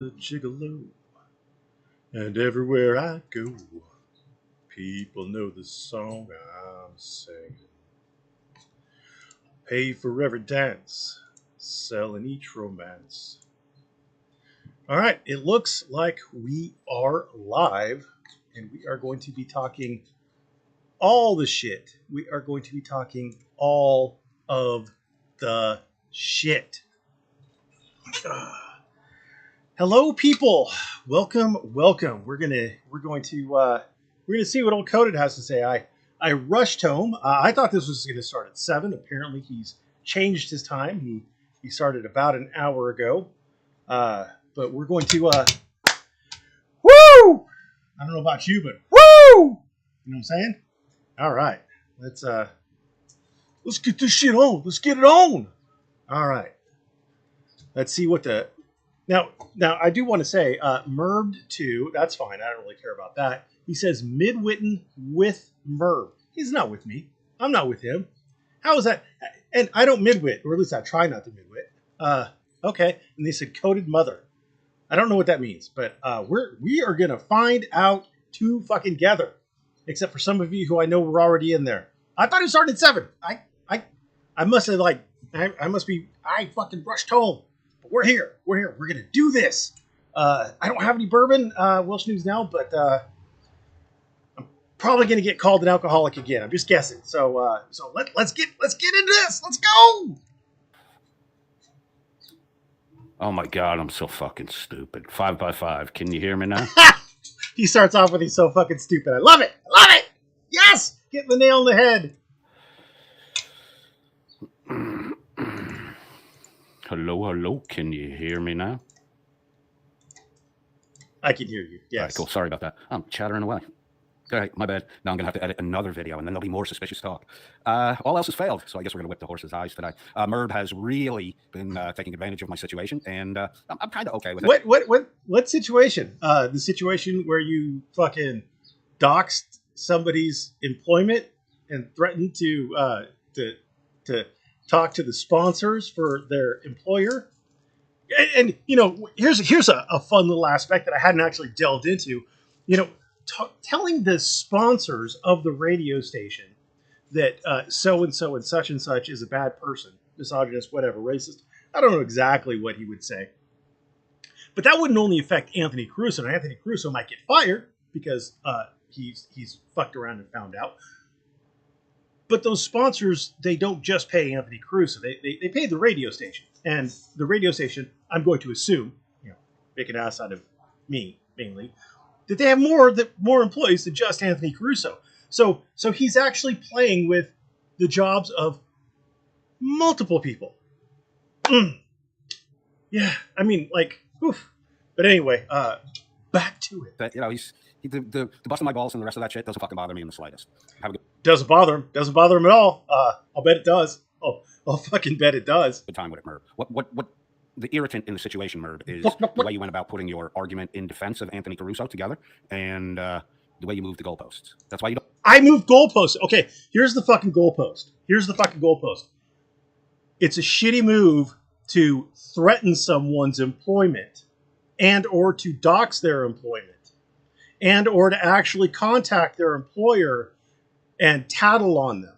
The gigolo, and everywhere I go, people know the song I'm singing. Pay for every dance, selling each romance. All right, it looks like we are live, and we are going to be talking all the shit. We are going to be talking all of the shit. Hello, people. Welcome. We're gonna see what old Coded has to say. I rushed home. I thought this was going to start at 7. Apparently, he's changed his time. He started about an hour ago. But we're going to woo. I don't know about you, but woo. You know what I'm saying? All right. Let's get this shit on. Let's get it on. All right. Let's see what the now. I do want to say, Merb 2. That's fine. I don't really care about that. He says midwitten with Merb. He's not with me. I'm not with him. How is that? And I don't midwit, or at least I try not to midwit. Okay. And they said coded mother. I don't know what that means, but we are gonna find out too fucking together. Except for some of you who I know were already in there. I thought it started at 7. I must have I fucking rushed home. But we're here. We're gonna do this. I don't have any bourbon, Welsh News now, but I'm probably gonna get called an alcoholic again. I'm just guessing. So let's get into this. Let's go. Oh my god, I'm so fucking stupid. 5x5. Can you hear me now? He starts off with he's so fucking stupid. I love it. Yes, getting the nail on the head. Hello. Can you hear me now? I can hear you. Yes. All right, cool. Sorry about that. I'm chattering away. All right, my bad. Now I'm going to have to edit another video, and then there'll be more suspicious talk. All else has failed, so I guess we're going to whip the horse's eyes today. Merb has really been taking advantage of my situation, and I'm kind of okay with it. What situation? The situation where you fucking doxed somebody's employment and threatened to talk to the sponsors for their employer? And you know, here's a fun little aspect that I hadn't actually delved into. You know, telling the sponsors of the radio station that so and such is a bad person, misogynist, whatever, racist. I don't know exactly what he would say, but that wouldn't only affect Anthony Caruso. And Anthony Caruso might get fired because he's fucked around and found out. But those sponsors, they don't just pay Anthony Caruso. They pay the radio station. And the radio station, I'm going to assume, you know, make an ass out of me, mainly, that they have more employees than just Anthony Caruso. So he's actually playing with the jobs of multiple people. Yeah, I mean, like, oof. But anyway, back to it. that. You know, the busting my balls and the rest of that shit doesn't fucking bother me in the slightest. Doesn't bother him. Doesn't bother him at all. I'll bet it does. I'll fucking bet it does. Good time with it, Merb. What the irritant in the situation, Merb, is the way you went about putting your argument in defense of Anthony Caruso together, and the way you moved the goalposts. That's why you don't. I moved goalposts. Okay, here's the fucking goalpost. It's a shitty move to threaten someone's employment and or to dox their employment and or to actually contact their employer and tattle on them.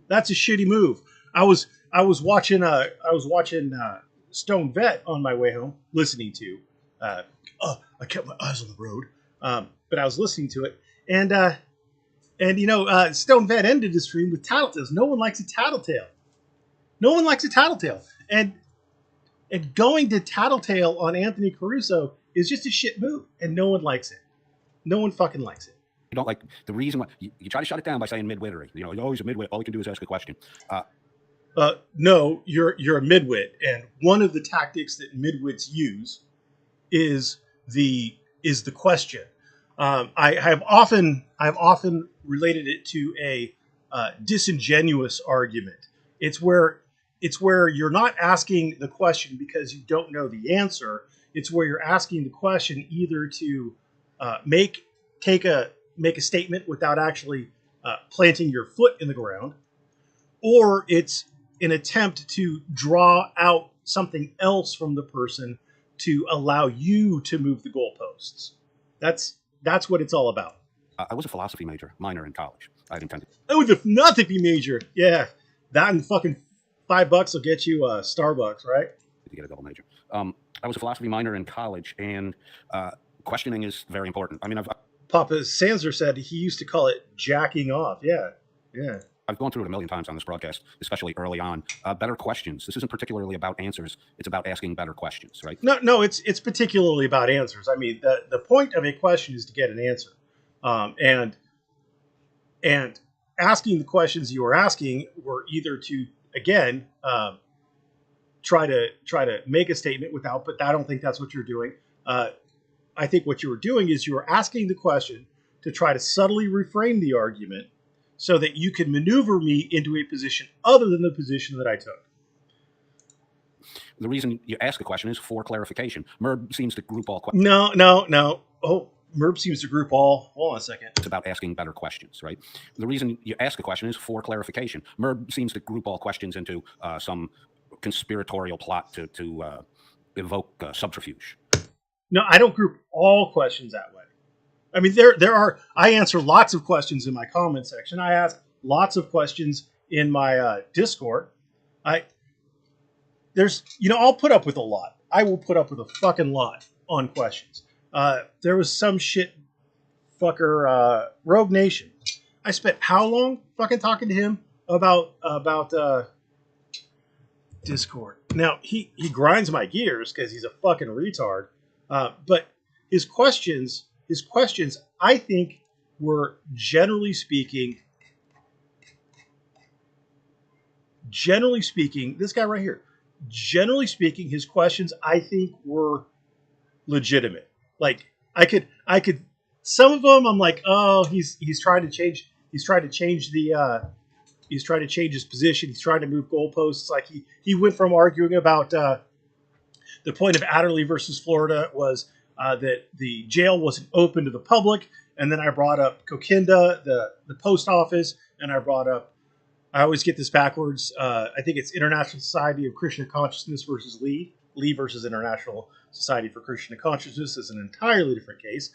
That's a shitty move. I was watching Stone Vet on my way home, listening to. I kept my eyes on the road, but I was listening to it, and you know, Stone Vet ended his stream with tattletales. No one likes a tattletale. And going to tattletale on Anthony Caruso is just a shit move, and no one likes it. No one fucking likes it. You don't like the reason why you try to shut it down by saying midwittery. You know, you're always a midwit. All you can do is ask a question. No, you're a midwit, and one of the tactics that midwits use is the question. I've often related it to a disingenuous argument. It's where you're not asking the question because you don't know the answer. It's where you're asking the question either to make a statement without actually planting your foot in the ground, or it's an attempt to draw out something else from the person to allow you to move the goalposts. That's what it's all about. I was a philosophy minor in college. I had intended Oh, the nothing major. Yeah. That and fucking $5 will get you Starbucks, right? to get a double major. I was a philosophy minor in college, and questioning is very important. I mean, Papa Sanser said he used to call it jacking off. Yeah. Yeah. I've gone through it a million times on this broadcast, especially early on. Better questions. This isn't particularly about answers. It's about asking better questions, right? No, it's particularly about answers. I mean, the point of a question is to get an answer. And asking the questions you are asking were either to, again, try to make a statement without, but I don't think that's what you're doing. I think what you were doing is you were asking the question to try to subtly reframe the argument so that you can maneuver me into a position other than the position that I took. The reason you ask a question is for clarification. Merb seems to group all questions. No. Oh, Merb seems to group all. Hold on a second. It's about asking better questions, right? The reason you ask a question is for clarification. Merb seems to group all questions into some conspiratorial plot to evoke subterfuge. No, I don't group all questions that way. I mean, there are. I answer lots of questions in my comment section. I ask lots of questions in my Discord. I'll put up with a lot. I will put up with a fucking lot on questions. There was some shit fucker, Rogue Nation. I spent how long fucking talking to him about Discord. Now he grinds my gears because he's a fucking retard. But his questions, I think, were generally speaking, this guy right here, generally speaking, his questions, I think, were legitimate. Like I could, some of them, I'm like, oh, he's trying to change his position. He's trying to move goalposts. Like he went from arguing about the point of Adderley versus Florida was that the jail wasn't open to the public. And then I brought up Kokinda, the post office, and I brought up, I always get this backwards. I think it's International Society of Krishna Consciousness versus Lee. Lee versus International Society for Krishna Consciousness is an entirely different case.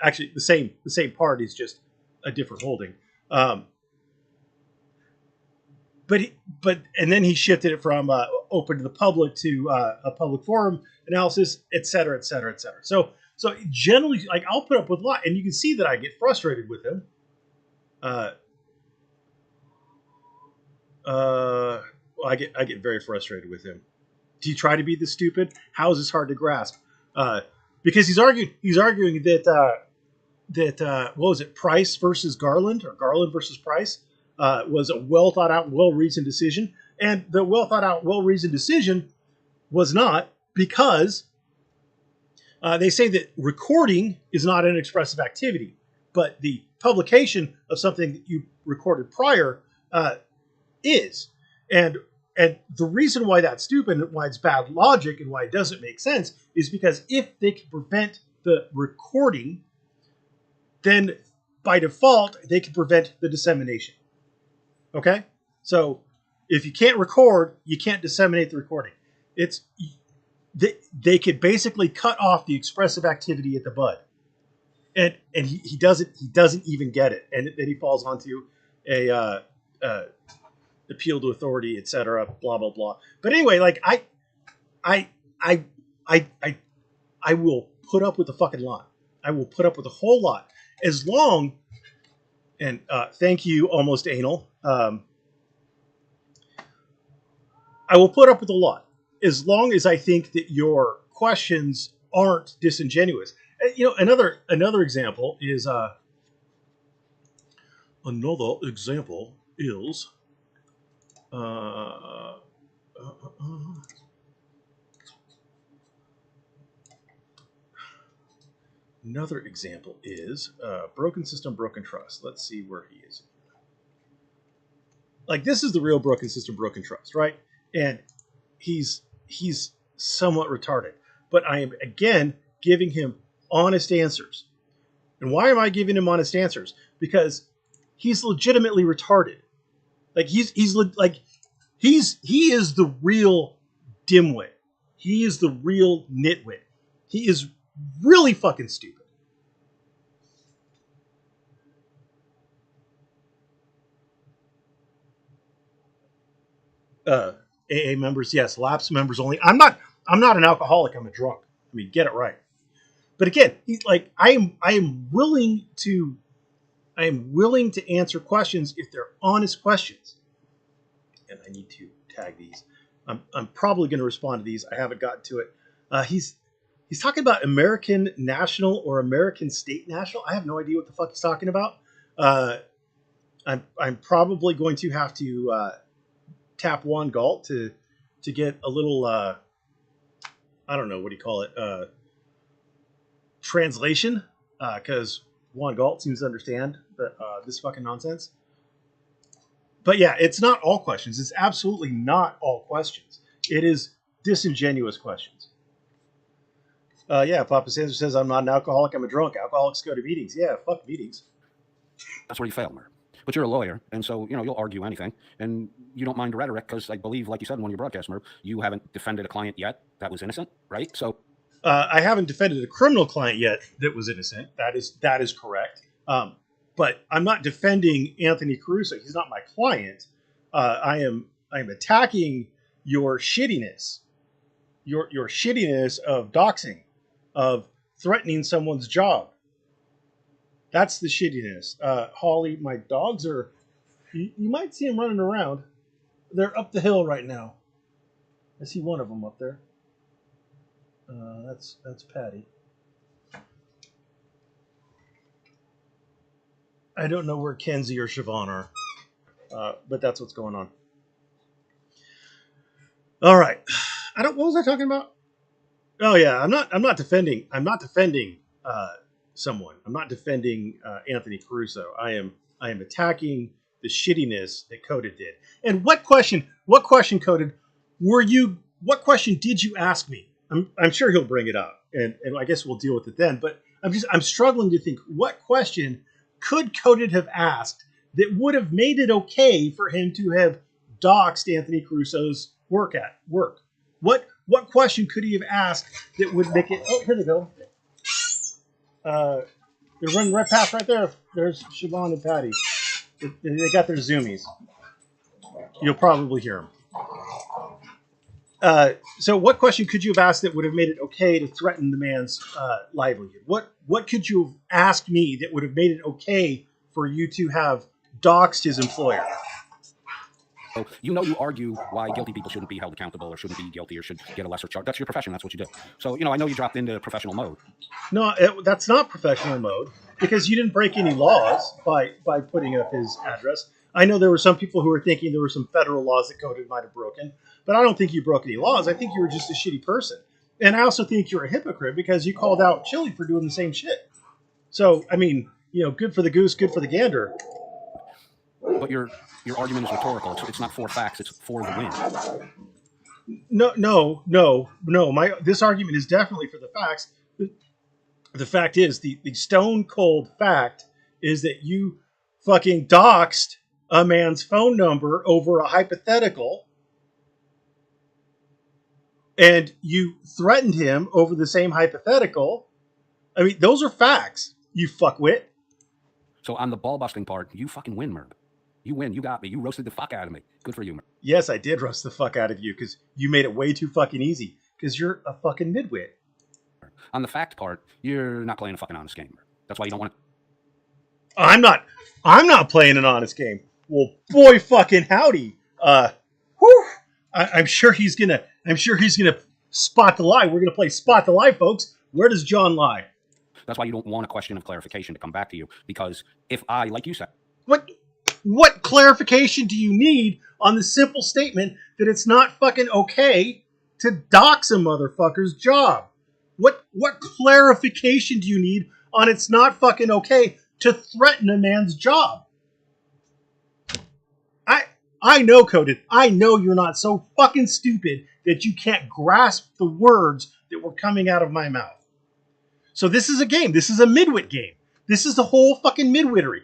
Actually, the same party is just a different holding. But then he shifted it from open to the public to a public forum analysis, et cetera, et cetera, et cetera. So generally, like, I'll put up with a lot, and you can see that I get frustrated with him. I get very frustrated with him. Do you try to be this stupid? How is this hard to grasp? Because he's arguing that what was it, Price versus Garland, or Garland versus Price, was a well thought out, well reasoned decision, and the well thought out, well reasoned decision was not, because they say that recording is not an expressive activity, but the publication of something that you recorded prior is. And the reason why that's stupid and why it's bad logic and why it doesn't make sense is because if they can prevent the recording, then by default, they can prevent the dissemination. Okay? So if you can't record, you can't disseminate the recording. They could basically cut off the expressive activity at the bud. And he doesn't even get it. And then he falls onto a appeal to authority, etc., blah blah blah. But anyway, like I will put up with the fucking lot. I will put up with a whole lot as long. And thank you, almost anal. I will put up with a lot as long as I think that your questions aren't disingenuous. Another example is Another example is broken system, broken trust. Let's see where he is. Like, this is the real broken system, broken trust, right? And he's somewhat retarded. But I am, again, giving him honest answers. And why am I giving him honest answers? Because he's legitimately retarded. Like, he is the real dimwit. He is the real nitwit. He is really fucking stupid. AA members, yes. Lapsed members only. I'm not an alcoholic. I'm a drunk. I mean, get it right. But again, I am willing to answer questions if they're honest questions. And I need to tag these. I'm probably going to respond to these. I haven't gotten to it. He's talking about American national or American state national. I have no idea what the fuck he's talking about. I'm probably going to have to tap Juan Galt to get a little I don't know, what do you call it, translation, because Juan Galt seems to understand this fucking nonsense. But yeah, it's not all questions. It's absolutely not all questions. It is disingenuous questions. Yeah, Papa Sanders says, I'm not an alcoholic, I'm a drunk. Alcoholics go to meetings. Yeah, fuck meetings. That's where you fail, Mer. But you're a lawyer, and so, you'll argue anything, and you don't mind the rhetoric, because I believe, like you said in one of your broadcasts, Mer, you haven't defended a client yet that was innocent, right? So I haven't defended a criminal client yet that was innocent. That is correct. But I'm not defending Anthony Caruso. He's not my client. I am attacking your shittiness, your shittiness of doxing, of threatening someone's job. That's the shittiness. Holly, my dogs are... You might see them running around. They're up the hill right now. I see one of them up there. That's Patty. I don't know where Kenzie or Siobhan are, but that's what's going on. All right. What was I talking about? Oh yeah, I'm not defending someone. I'm not defending Anthony Caruso. I am attacking the shittiness that Coded did. And what question, Coded, what question did you ask me? I'm sure he'll bring it up, and I guess we'll deal with it then. But I'm struggling to think, what question could Coded have asked that would have made it okay for him to have doxed Anthony Caruso's work? What question could he have asked that would make it... Oh, here they go. They're running right past right there. There's Siobhan and Patty. They got their zoomies. You'll probably hear them. So what question could you have asked that would have made it okay to threaten the man's livelihood? What could you have asked me that would have made it okay for you to have doxed his employer? So you argue why guilty people shouldn't be held accountable or shouldn't be guilty or should get a lesser charge. That's your profession. That's what you do. So, I know you dropped into professional mode. No, that's not professional mode, because you didn't break any laws by putting up his address. I know there were some people who were thinking there were some federal laws that Coded might have broken, but I don't think you broke any laws. I think you were just a shitty person. And I also think you're a hypocrite because you called out Chili for doing the same shit. So, I mean, good for the goose, good for the gander. But your argument is rhetorical. It's not for facts. It's for the win. No. This argument is definitely for the facts. The fact is, the stone cold fact is that you fucking doxed a man's phone number over a hypothetical, and you threatened him over the same hypothetical. I mean, those are facts, you fuckwit. So on the ball busting part, you fucking win, Merb. You win. You got me. You roasted the fuck out of me. Good for you, Merb. Yes, I did roast the fuck out of you because you made it way too fucking easy because you're a fucking midwit. On the fact part, you're not playing a fucking honest game, Merb. That's why you don't want to. I'm not playing an honest game. Well, boy, fucking howdy. I'm sure he's gonna spot the lie. We're gonna play spot the lie, folks. Where does John lie? That's why you don't want a question of clarification to come back to you, because if I, like you said, what clarification do you need on the simple statement that it's not fucking okay to dox a motherfucker's job? What clarification do you need on it's not fucking okay to threaten a man's job? I know, Coded. I know you're not so fucking stupid that you can't grasp the words that were coming out of my mouth. So this is a game. This is a midwit game. This is the whole fucking midwittery.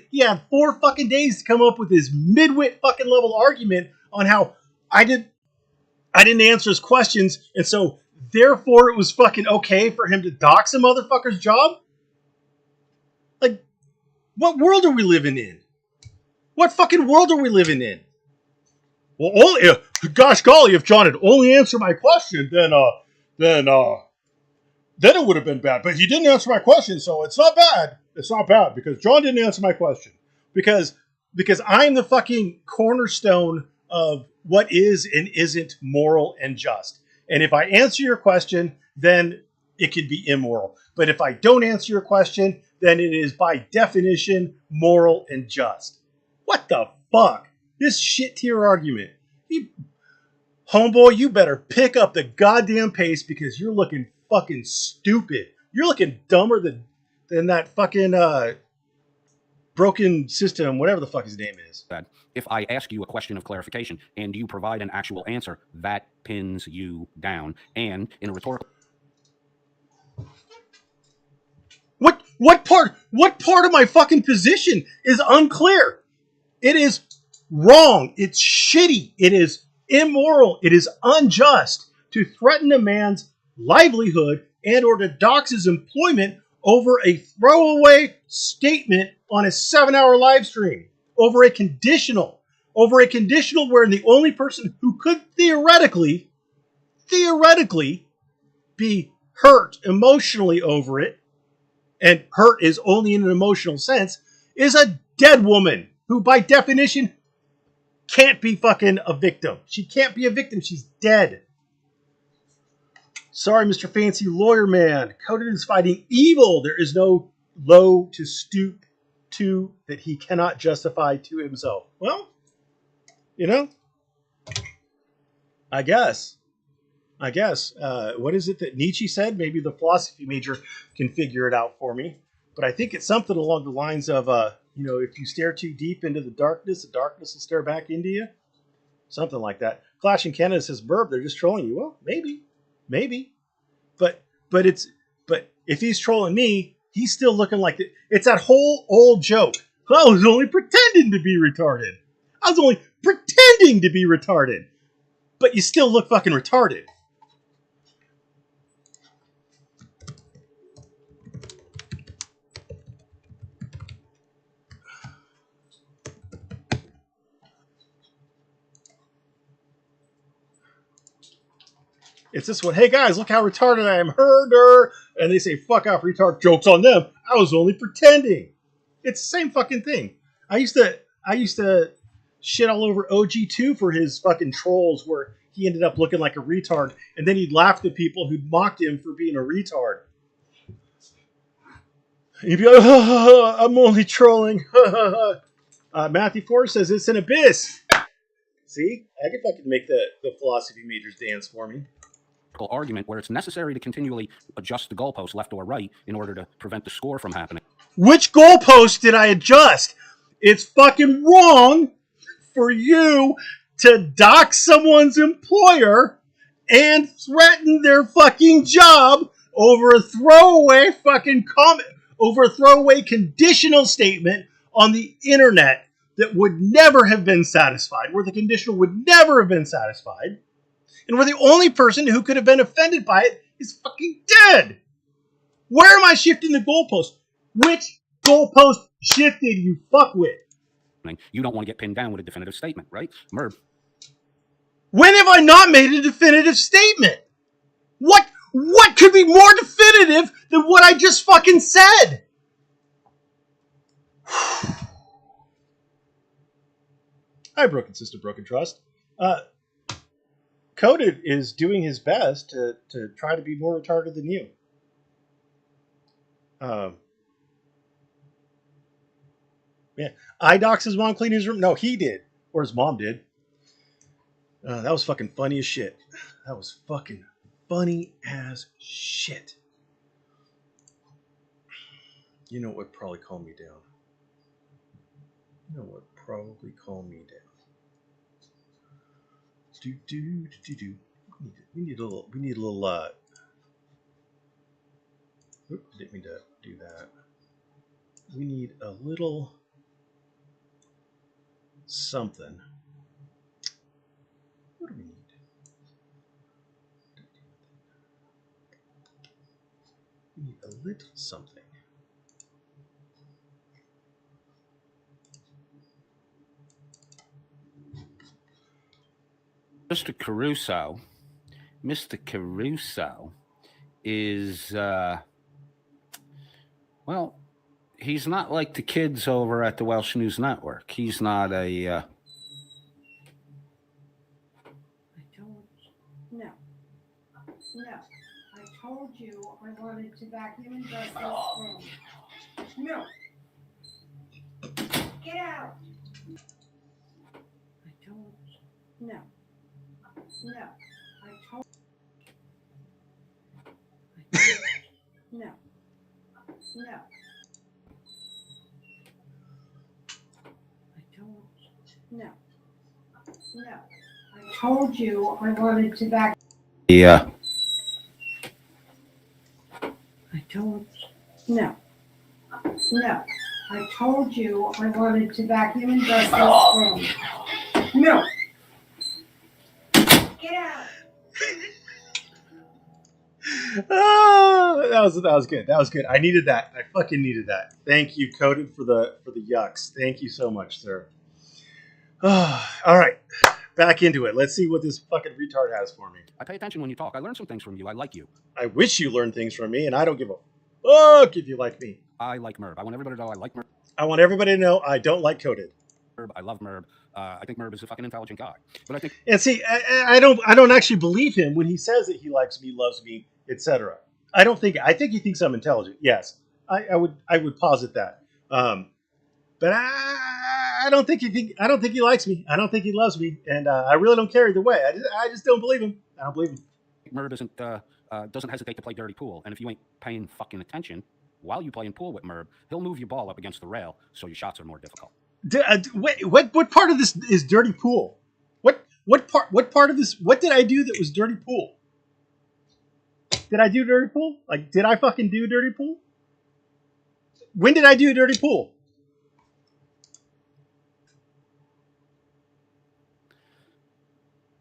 He had 4 fucking days to come up with his midwit fucking level argument on how I did. I didn't answer his questions, and so therefore it was fucking okay for him to dox a motherfucker's job? Like, what world are we living in? What fucking world are we living in? Well, only, gosh golly, if John had only answered my question, then it would have been bad. But he didn't answer my question, so it's not bad. It's not bad because John didn't answer my question. Because I'm the fucking cornerstone of what is and isn't moral and just. And if I answer your question, then it can be immoral. But if I don't answer your question, then it is by definition moral and just. What the fuck? This shit tier argument. Homeboy, you better pick up the goddamn pace because you're looking fucking stupid. You're looking dumber than that fucking broken system, whatever the fuck his name is. If I ask you a question of clarification and you provide an actual answer, that pins you down. And in a rhetorical... What part of my fucking position is unclear? It is wrong. It's shitty. It is immoral. It is unjust to threaten a man's livelihood and or to dox his employment over a throwaway statement on a 7-hour live stream, over a conditional where the only person who could theoretically be hurt emotionally over it, and hurt is only in an emotional sense, is a dead woman who by definition can't be fucking a victim. She can't be a victim. She's dead. Sorry, Mr. Fancy Lawyer Man. Conan is fighting evil. There is no low to stoop to that he cannot justify to himself. Well, you know, I guess. What is it that Nietzsche said? Maybe the philosophy major can figure it out for me. But I think it's something along the lines of, if you stare too deep into the darkness will stare back into you. Something like that. Clash in Canada says, Burb, they're just trolling you. Well, maybe. But if he's trolling me, he's still looking like it's that whole old joke. I was only pretending to be retarded. But you still look fucking retarded. It's this one. Hey guys, look how retarded I am. Herder. And they say, fuck off, retard. Joke's on them. I was only pretending. It's the same fucking thing. I used to shit all over OG2 for his fucking trolls where he ended up looking like a retard. And then he'd laugh at people who'd mocked him for being a retard. He'd be like, I'm only trolling. Matthew Forrest says it's an abyss. See? I could fucking make the philosophy majors dance for me. Argument where it's necessary to continually adjust the goalpost left or right in order to prevent the score from happening. Which goalpost did I adjust? It's fucking wrong for you to dox someone's employer and threaten their fucking job over a throwaway fucking comment, over a throwaway conditional statement on the internet that would never have been satisfied, where the conditional would never have been satisfied, and where the only person who could have been offended by it is fucking dead. Where am I shifting the goalpost? Which goalpost shifted, you fuckwit? You don't want to get pinned down with a definitive statement, right? Merb. When have I not made a definitive statement? What could be more definitive than what I just fucking said? Hi, Broken Sister, Broken Trust. Coded is doing his best to try to be more retarded than you. Yeah, I doxed his mom cleaning his room. No, he did, or his mom did. That was fucking funny as shit. That was fucking funny as shit. You know what would probably calm me down? We need a little. Didn't mean to do that. We need a little something. What do we need? need a little something. Mr. Caruso is, well, he's not like the kids over at the Welsh News Network. He's not a. I told you. No. No. I told you I wanted to vacuum and dust this room. No. Get out. I told you. No. No. I told you. No. No. I told you. No. No. I told you I wanted to vacuum. Yeah. I told you. No. No. I told you I wanted to vacuum and dust this room. No. Get out. Oh, that was good. That was good. I needed that. I fucking needed that. Thank you, Coded, for the yucks. Thank you so much, sir. Oh, all right, back into it. Let's see what this fucking retard has for me. I pay attention when you talk. I learn some things from you. I like you. I wish you learned things from me, and I don't give a fuck if you like me. I like Merb. I want everybody to know I like Merb. I want everybody to know I don't like Coded. I love Merb. I think Merb is a fucking intelligent guy. But I think, And see, I don't actually believe him when he says that he likes me, loves me, etc. I think he thinks I'm intelligent. Yes, I would posit that. But I don't think he likes me. I don't think he loves me, and I really don't care either way. I just don't believe him. I don't believe him. Merb doesn't hesitate to play dirty pool. And if you ain't paying fucking attention while you playing pool with Merb, he'll move your ball up against the rail so your shots are more difficult. Wait, what part of this is dirty pool? What part of this? What did I do that was dirty pool? Did I do dirty pool? Like, did I fucking do dirty pool? When did I do dirty pool?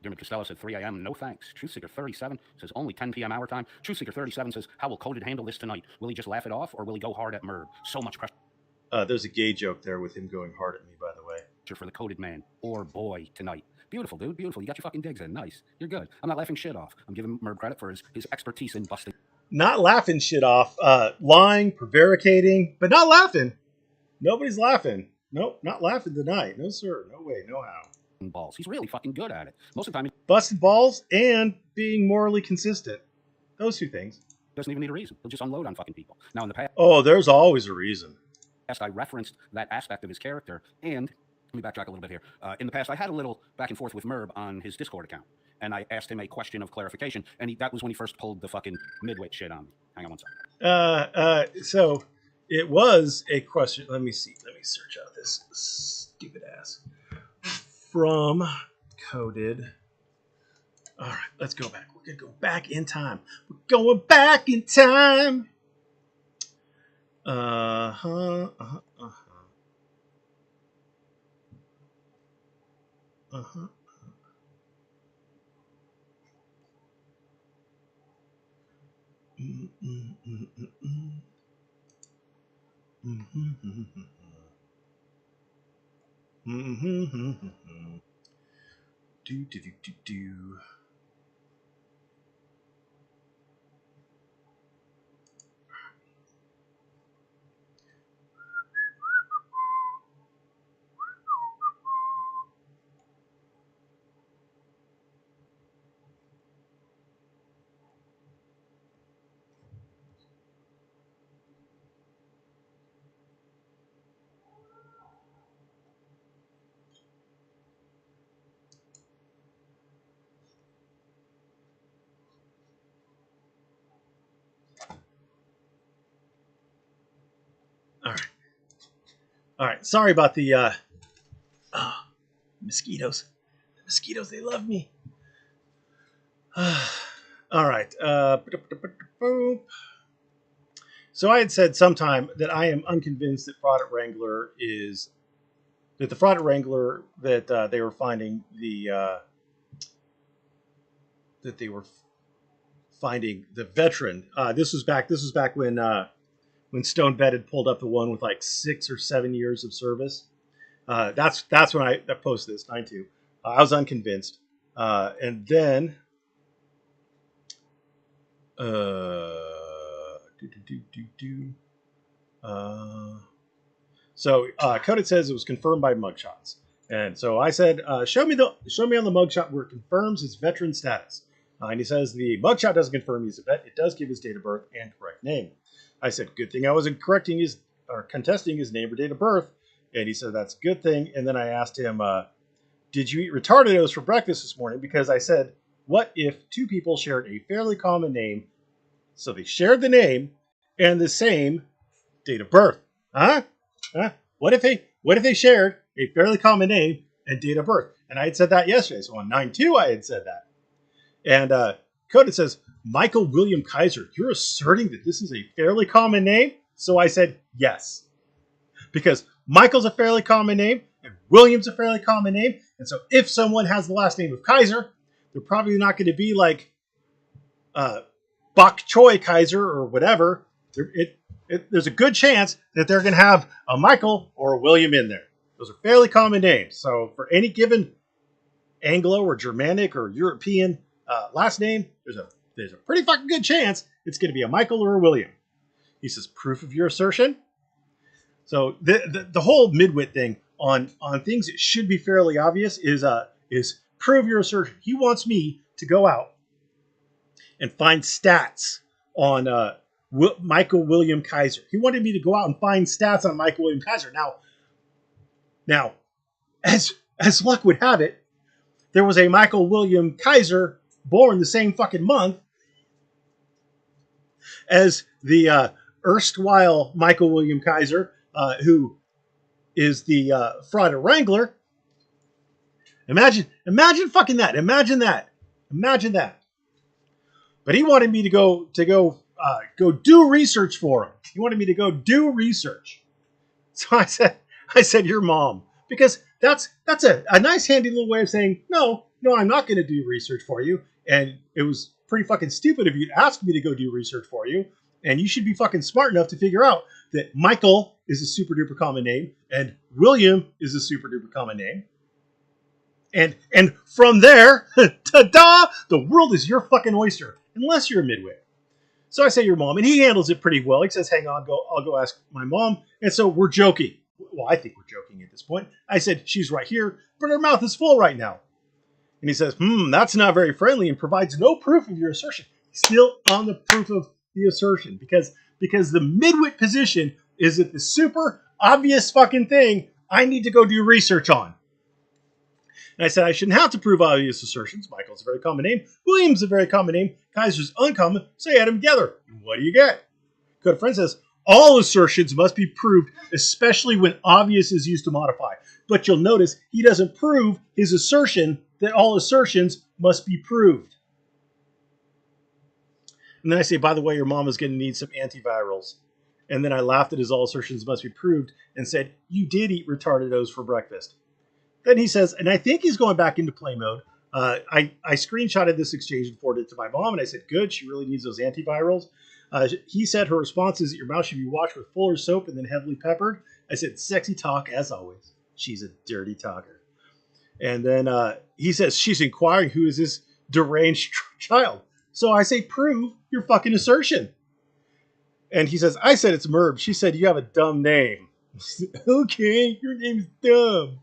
Dermot Costello said 3 a.m. No thanks. Truth Seeker 37 says only 10 p.m. our time. Truth Seeker 37 says, how will Coded handle this tonight? Will he just laugh it off or will he go hard at Merb? So much pressure. There's a gay joke there with him going hard at me, by the way. For the Coded man or boy tonight. Beautiful, dude. Beautiful. You got your fucking digs in. Nice. You're good. I'm not laughing shit off. I'm giving Merb credit for his expertise in busting. Not laughing shit off. Lying, prevaricating, but not laughing. Nobody's laughing. Nope, not laughing tonight. No, sir. No way. No how. Balls. He's really fucking good at it. Most of the time, busting balls and being morally consistent. Those two things. Doesn't even need a reason. He'll just unload on fucking people. Now, in the past. Oh, there's always a reason. I referenced that aspect of his character, and let me backtrack a little bit here. In the past, I had a little back and forth with Merb on his Discord account, and I asked him a question of clarification, and that was when he first pulled the fucking midwit shit on me. Hang on one second. So it was a question. Let me see. Let me search out this stupid ass from Coded. All right, let's go back. We're gonna go back in time. We're going back in time. Do. All right. Sorry about the mosquitoes. The mosquitoes, they love me. All right. So I had said sometime that I am unconvinced that Fraudit Wrangler is that the Fraudit Wrangler that they were finding the that they were finding the veteran. This was back when Stone Bed had pulled up the one with like 6 or 7 years of service. That's when I posted this 9-2. I was unconvinced, and then so Coded says it was confirmed by mugshots, and so I said, show me on the mugshot where it confirms his veteran status. And he says the mugshot doesn't confirm he's a vet. It does give his date of birth and correct name. I said, good thing I wasn't contesting his name or date of birth. And he said, that's a good thing. And then I asked him, did you eat retardados for breakfast this morning? Because I said, what if two people shared a fairly common name? So they shared the name and the same date of birth. Huh? What if they shared a fairly common name and date of birth? And I had said that yesterday. So on 9-2, I had said that. And Coda says, Michael William Kaiser, you're asserting that this is a fairly common name? So I said, yes. Because Michael's a fairly common name, and William's a fairly common name. And so if someone has the last name of Kaiser, they're probably not going to be like Bok Choy Kaiser or whatever. There's a good chance that they're going to have a Michael or a William in there. Those are fairly common names. So for any given Anglo or Germanic or European last name, there's a pretty fucking good chance it's going to be a Michael or a William. He says, proof of your assertion. So the whole midwit thing on things that should be fairly obvious is prove your assertion. He wants me to go out and find stats on Michael William Kaiser. He wanted me to go out and find stats on Michael William Kaiser. Now, as luck would have it, there was a Michael William Kaiser born the same fucking month as the erstwhile Michael William Kaiser, who is the Fraud Wrangler. Imagine fucking that. Imagine that. But he wanted me to go do research for him. He wanted me to go do research. So I said, your mom, because that's a nice handy little way of saying no, I'm not going to do research for you. And it was pretty fucking stupid of you to ask me to go do research for you. And you should be fucking smart enough to figure out that Michael is a super duper common name and William is a super duper common name. And from there, ta-da, the world is your fucking oyster, unless you're a midwit. So I say your mom, and he handles it pretty well. He says, hang on, I'll go ask my mom. And so we're joking. Well, I think we're joking at this point. I said, she's right here, but her mouth is full right now. And he says, that's not very friendly and provides no proof of your assertion. Still on the proof of the assertion, because the midwit position is that the super obvious fucking thing I need to go do research on. And I said I shouldn't have to prove obvious assertions. Michael's a very common name. William's a very common name. Kaiser's uncommon. So you add them together. And what do you get? Good friend says, all assertions must be proved, especially when obvious is used to modify. But you'll notice he doesn't prove his assertion that all assertions must be proved. And then I say, by the way, your mom is going to need some antivirals. And then I laughed at his all assertions must be proved and said, you did eat retardados for breakfast. Then he says, and I think he's going back into play mode. I screenshotted this exchange and forwarded it to my mom, and I said, good, she really needs those antivirals. He said her response is that your mouth should be washed with Fuller soap and then heavily peppered. I said, sexy talk as always. She's a dirty talker. And then he says, she's inquiring who is this deranged child. So I say, prove your fucking assertion. And he says, I said it's Merb. She said, you have a dumb name. Okay, your name's dumb.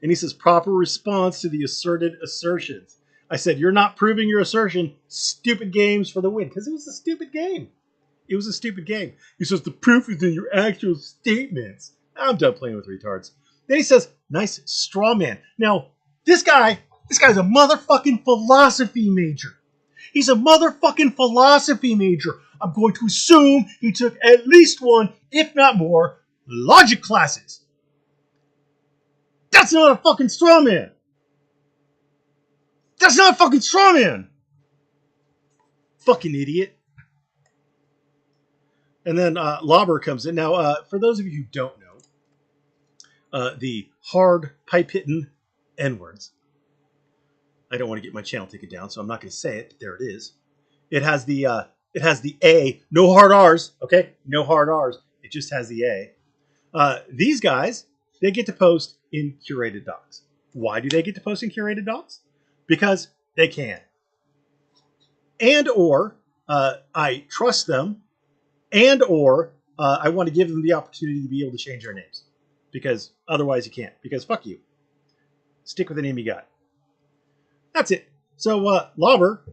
And he says, proper response to the asserted assertions. I said, you're not proving your assertion. Stupid games for the win. Because it was a stupid game. It was a stupid game. He says, the proof is in your actual statements. I'm done playing with retards. Then he says, nice straw man. Now, this guy's a motherfucking philosophy major. He's a motherfucking philosophy major. I'm going to assume he took at least one, if not more, logic classes. That's not a fucking straw man. That's not a fucking straw man. Fucking idiot. And then Lauber comes in. Now, for those of you who don't know, the hard pipe-hitting N-words. I don't want to get my channel taken down, so I'm not going to say it, but there it is. It has the A, no hard R's, okay? No hard R's. It just has the A. These guys, they get to post in curated docs. Why do they get to post in curated docs? Because they can. And or I trust them, and or I want to give them the opportunity to be able to change their names. Because otherwise you can't. Because fuck you. Stick with the name you got. That's it. So Lauber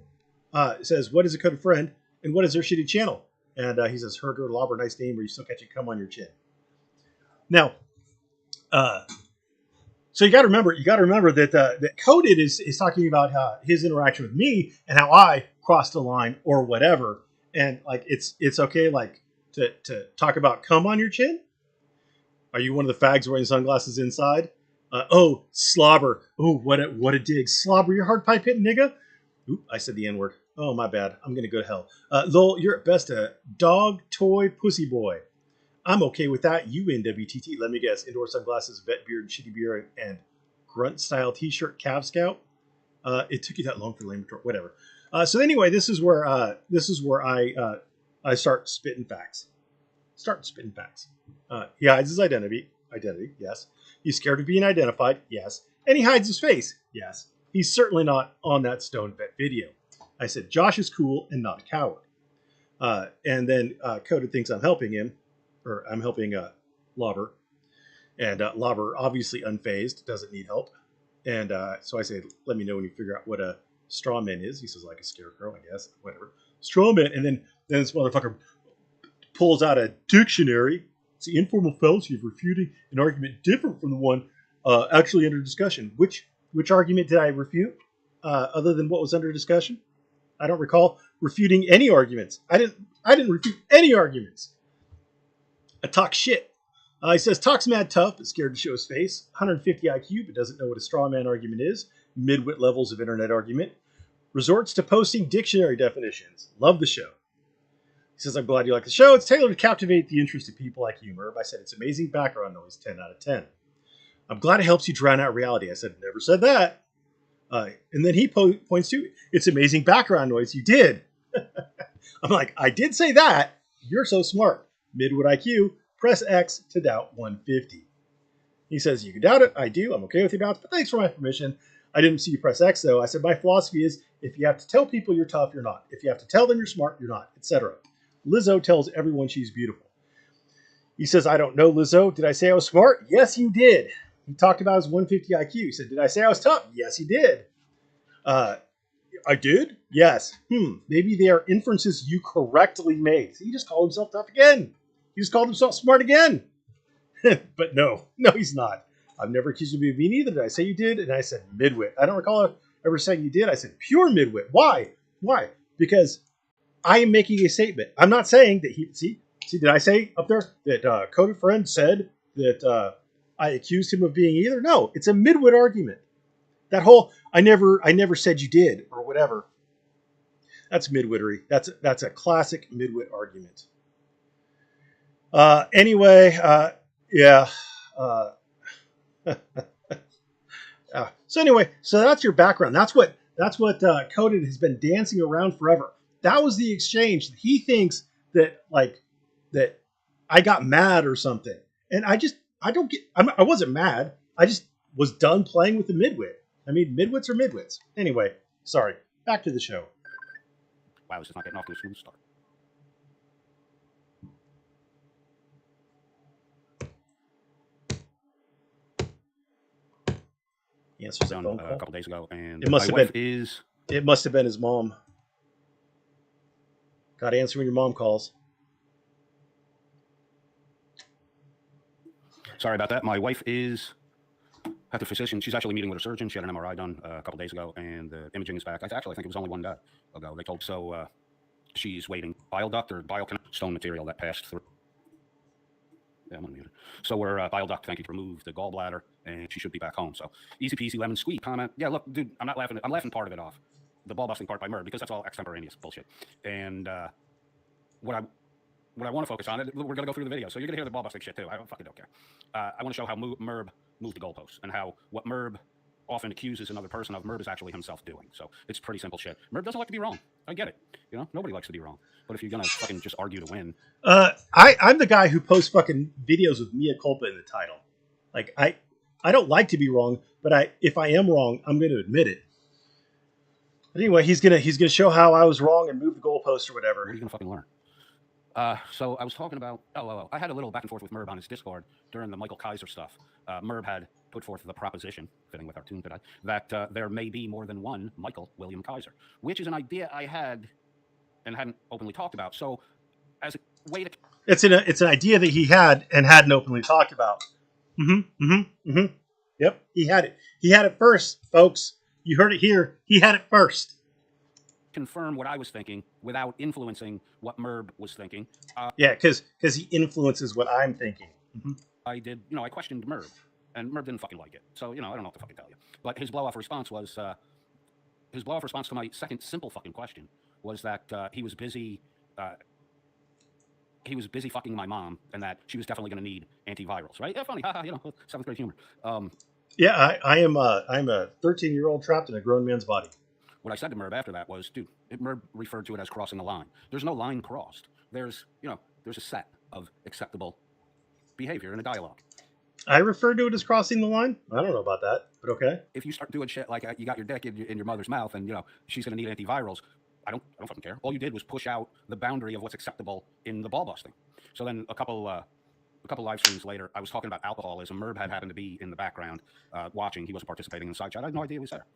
says, what is a coded friend and what is their shitty channel? And he says, Herger, Lauber, nice name, where you still catch it come on your chin. Now, so you got to remember that that Coded is talking about his interaction with me and how I crossed the line or whatever, and like it's okay like to talk about cum on your chin. Are you one of the fags wearing sunglasses inside? Oh, slobber. Oh, what a dig. Slobber, your hard pipe hitting nigga. Oop, I said the N-word. Oh, my bad. I'm gonna go to hell. Lol, you're at best a dog toy pussy boy. I'm okay with that. You NWTT. Let me guess. Indoor sunglasses, vet beard, shitty beer, and grunt style t-shirt, Cav Scout. It took you that long for the lame retort. Whatever. So anyway, this is where I start spitting facts. He hides his identity. Yes. He's scared of being identified. Yes. And he hides his face. Yes. He's certainly not on that Stone Vet video. I said Josh is cool and not a coward. And then Coded thinks I'm helping him. Or I'm helping Lauber. And Lauber, obviously unfazed, doesn't need help. And so I say, let me know when you figure out what a straw man is. He says, like a scarecrow, I guess. Whatever. Straw man. And then this motherfucker pulls out a dictionary. It's the informal fallacy of refuting an argument different from the one actually under discussion. Which argument did I refute other than what was under discussion? I don't recall refuting any arguments. I didn't refute any arguments. I talk shit. He says, talks mad tough, but scared to show his face. 150 IQ, but doesn't know what a straw man argument is. Midwit levels of internet argument. Resorts to posting dictionary definitions. Love the show. He says, I'm glad you like the show. It's tailored to captivate the interest of people like you, Merv. I said, it's amazing background noise, 10 out of 10. I'm glad it helps you drown out reality. I said, never said that. And then he points to, it's amazing background noise. You did. I'm like, I did say that. You're so smart. Midwit IQ, press X to doubt 150. He says, you can doubt it. I do. I'm okay with your doubts, but thanks for my permission. I didn't see you press X, though. I said, my philosophy is, if you have to tell people you're tough, you're not. If you have to tell them you're smart, you're not, etc. Lizzo tells everyone she's beautiful. He says, I don't know, Lizzo. Did I say I was smart? Yes, you did. He talked about his 150 IQ. He said, did I say I was tough? Yes, he did. I did? Yes. Maybe they are inferences you correctly made. So he just called himself tough again. He just called himself smart again. But no, he's not. I've never accused him of being either. Did I say you did? And I said midwit. I don't recall ever saying you did. I said pure midwit. Why? Because I am making a statement. I'm not saying that he... See, did I say up there that Coded Friend said that I accused him of being either? No, it's a midwit argument. That whole, I never said you did, or whatever. That's midwittery. That's a classic midwit argument. Anyway, yeah. So anyway, so that's your background. That's what Coded has been dancing around forever. That was the exchange. He thinks that that I got mad or something, and I wasn't mad. I just was done playing with the midwit. I mean, midwits are midwits. Anyway, sorry. Back to the show. Wow, this is not getting off to a smooth start. He answers a couple days ago, and it must have been his mom. Got to answer when your mom calls. Sorry about that. My wife is at the physician. She's actually meeting with a surgeon. She had an MRI done a couple days ago, and the imaging is back. I think it was only one day ago. They told so. She's waiting. Bile duct or bile stone material that passed through. Yeah, I'm unmuted. So we're bile duct. Thank you to remove the gallbladder, and she should be back home. So easy peasy lemon squeeze. Comment. Yeah, look, dude, I'm not laughing. I'm laughing part of it off, the ball busting part by Merb, because that's all extemporaneous bullshit. And what I want to focus on, we're going to go through the video. So you're going to hear the ball busting shit too. I fucking don't care. I want to show how Merb moved the goalposts and how what Merb often accuses another person of, Merb is actually himself doing. So it's pretty simple shit. Merb doesn't like to be wrong. I get it. You know, nobody likes to be wrong. But if you're gonna fucking just argue to win, I'm the guy who posts fucking videos with mea culpa in the title. Like I don't like to be wrong, but if I am wrong, I'm going to admit it. But anyway, he's gonna show how I was wrong and move the goalpost or what whatever. are you gonna fucking learn? So I was talking about, I had a little back and forth with Merb on his Discord during the Michael Kaiser stuff. Merb had put forth the proposition, fitting with our tune today, that there may be more than one Michael William Kaiser, which is an idea I had and hadn't openly talked about. So as a way to... It's an idea that he had and hadn't openly talked about. Yep, he had it. He had it first, folks. You heard it here. He had it first. Confirm what I was thinking without influencing what Merb was thinking. Yeah, because he influences what I'm thinking. I did, I questioned Merb, and Merb didn't fucking like it. So, I don't know what to fucking tell you. But his blow-off response was, his blow-off response to my second simple fucking question was that he was busy fucking my mom, and that she was definitely going to need antivirals, right? Yeah, funny, haha, 7th grade humor. Yeah, I'm a 13-year-old trapped in a grown man's body. What I said to Merb after that was, dude, Merb referred to it as crossing a line. There's no line crossed. There's a set of acceptable behavior in a dialogue. I refer to it as crossing the line. I don't know about that, but okay. If you start doing shit like you got your dick in your mother's mouth and she's gonna need antivirals, I don't fucking care. All you did was push out the boundary of what's acceptable in the ball busting. So then a couple live streams later, I was talking about alcoholism. Merb had happened to be in the background watching. He wasn't participating in the side chat. I had no idea he was there.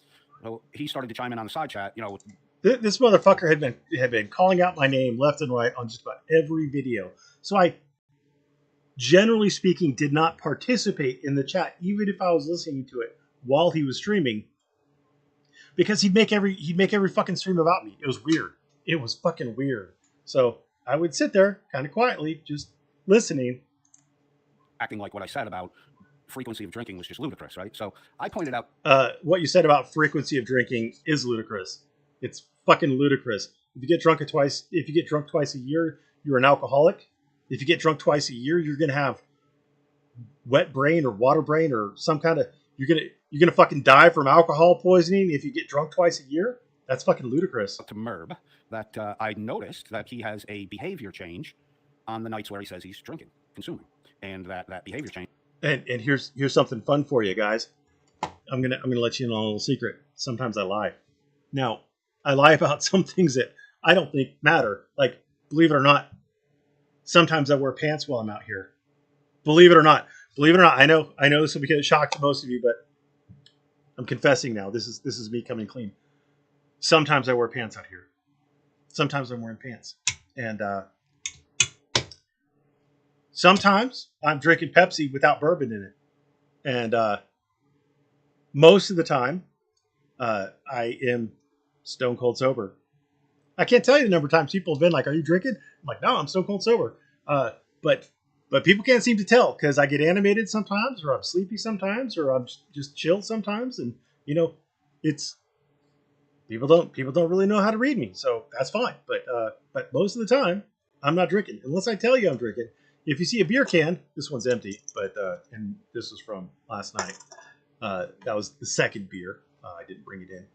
So he started to chime in on the side chat. This motherfucker had been calling out my name left and right on just about every video. So I, generally speaking, did not participate in the chat, even if I was listening to it while he was streaming, because he'd make every fucking stream about me. It was weird. It was fucking weird. So I would sit there kind of quietly, just listening, acting like what I said about frequency of drinking was just ludicrous, right? So I pointed out what you said about frequency of drinking is ludicrous. It's fucking ludicrous. If you get drunk twice a year, you're an alcoholic. If you get drunk twice a year, you're gonna have wet brain or water brain or some kind of you're gonna fucking die from alcohol poisoning if you get drunk twice a year. That's fucking ludicrous. To Merb that I noticed that he has a behavior change on the nights where he says he's drinking, consuming, and that behavior change. And here's something fun for you guys. I'm gonna let you in on a little secret. Sometimes I lie. Now, I lie about some things that I don't think matter. Like, believe it or not, sometimes I wear pants while I'm out here. Believe it or not. I know this will be a shock to most of you, but I'm confessing now. This is me coming clean. Sometimes I wear pants out here. Sometimes I'm wearing pants, and sometimes I'm drinking Pepsi without bourbon in it. And most of the time, I am stone cold sober. I can't tell you the number of times people have been like, "Are you drinking?" I'm like, "No, I'm stone cold sober." But people can't seem to tell because I get animated sometimes, or I'm sleepy sometimes, or I'm just chill sometimes, and it's people don't really know how to read me, so that's fine. But most of the time, I'm not drinking unless I tell you I'm drinking. If you see a beer can, this one's empty, but and this was from last night. That was the second beer. I didn't bring it in.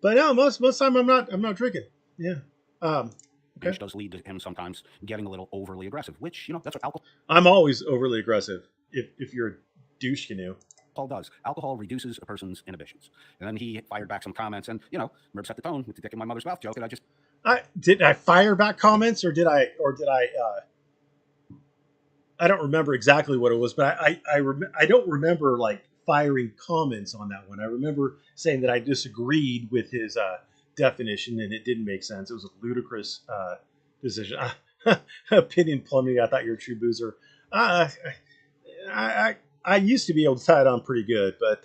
But no, most of the time I'm not drinking. Yeah. Okay. Which does lead to him sometimes getting a little overly aggressive, which that's what alcohol. I'm always overly aggressive. If you're a douche canoe. Does. Alcohol reduces a person's inhibitions. And then he fired back some comments, and Merb set the tone with the dick in my mother's mouth joke, and did I fire back comments or did I I don't remember exactly what it was, but I don't remember like firing comments on that one. I remember saying that I disagreed with his definition and it didn't make sense. It was a ludicrous decision. Opinion plummeting. I thought you were a true boozer. I used to be able to tie it on pretty good, but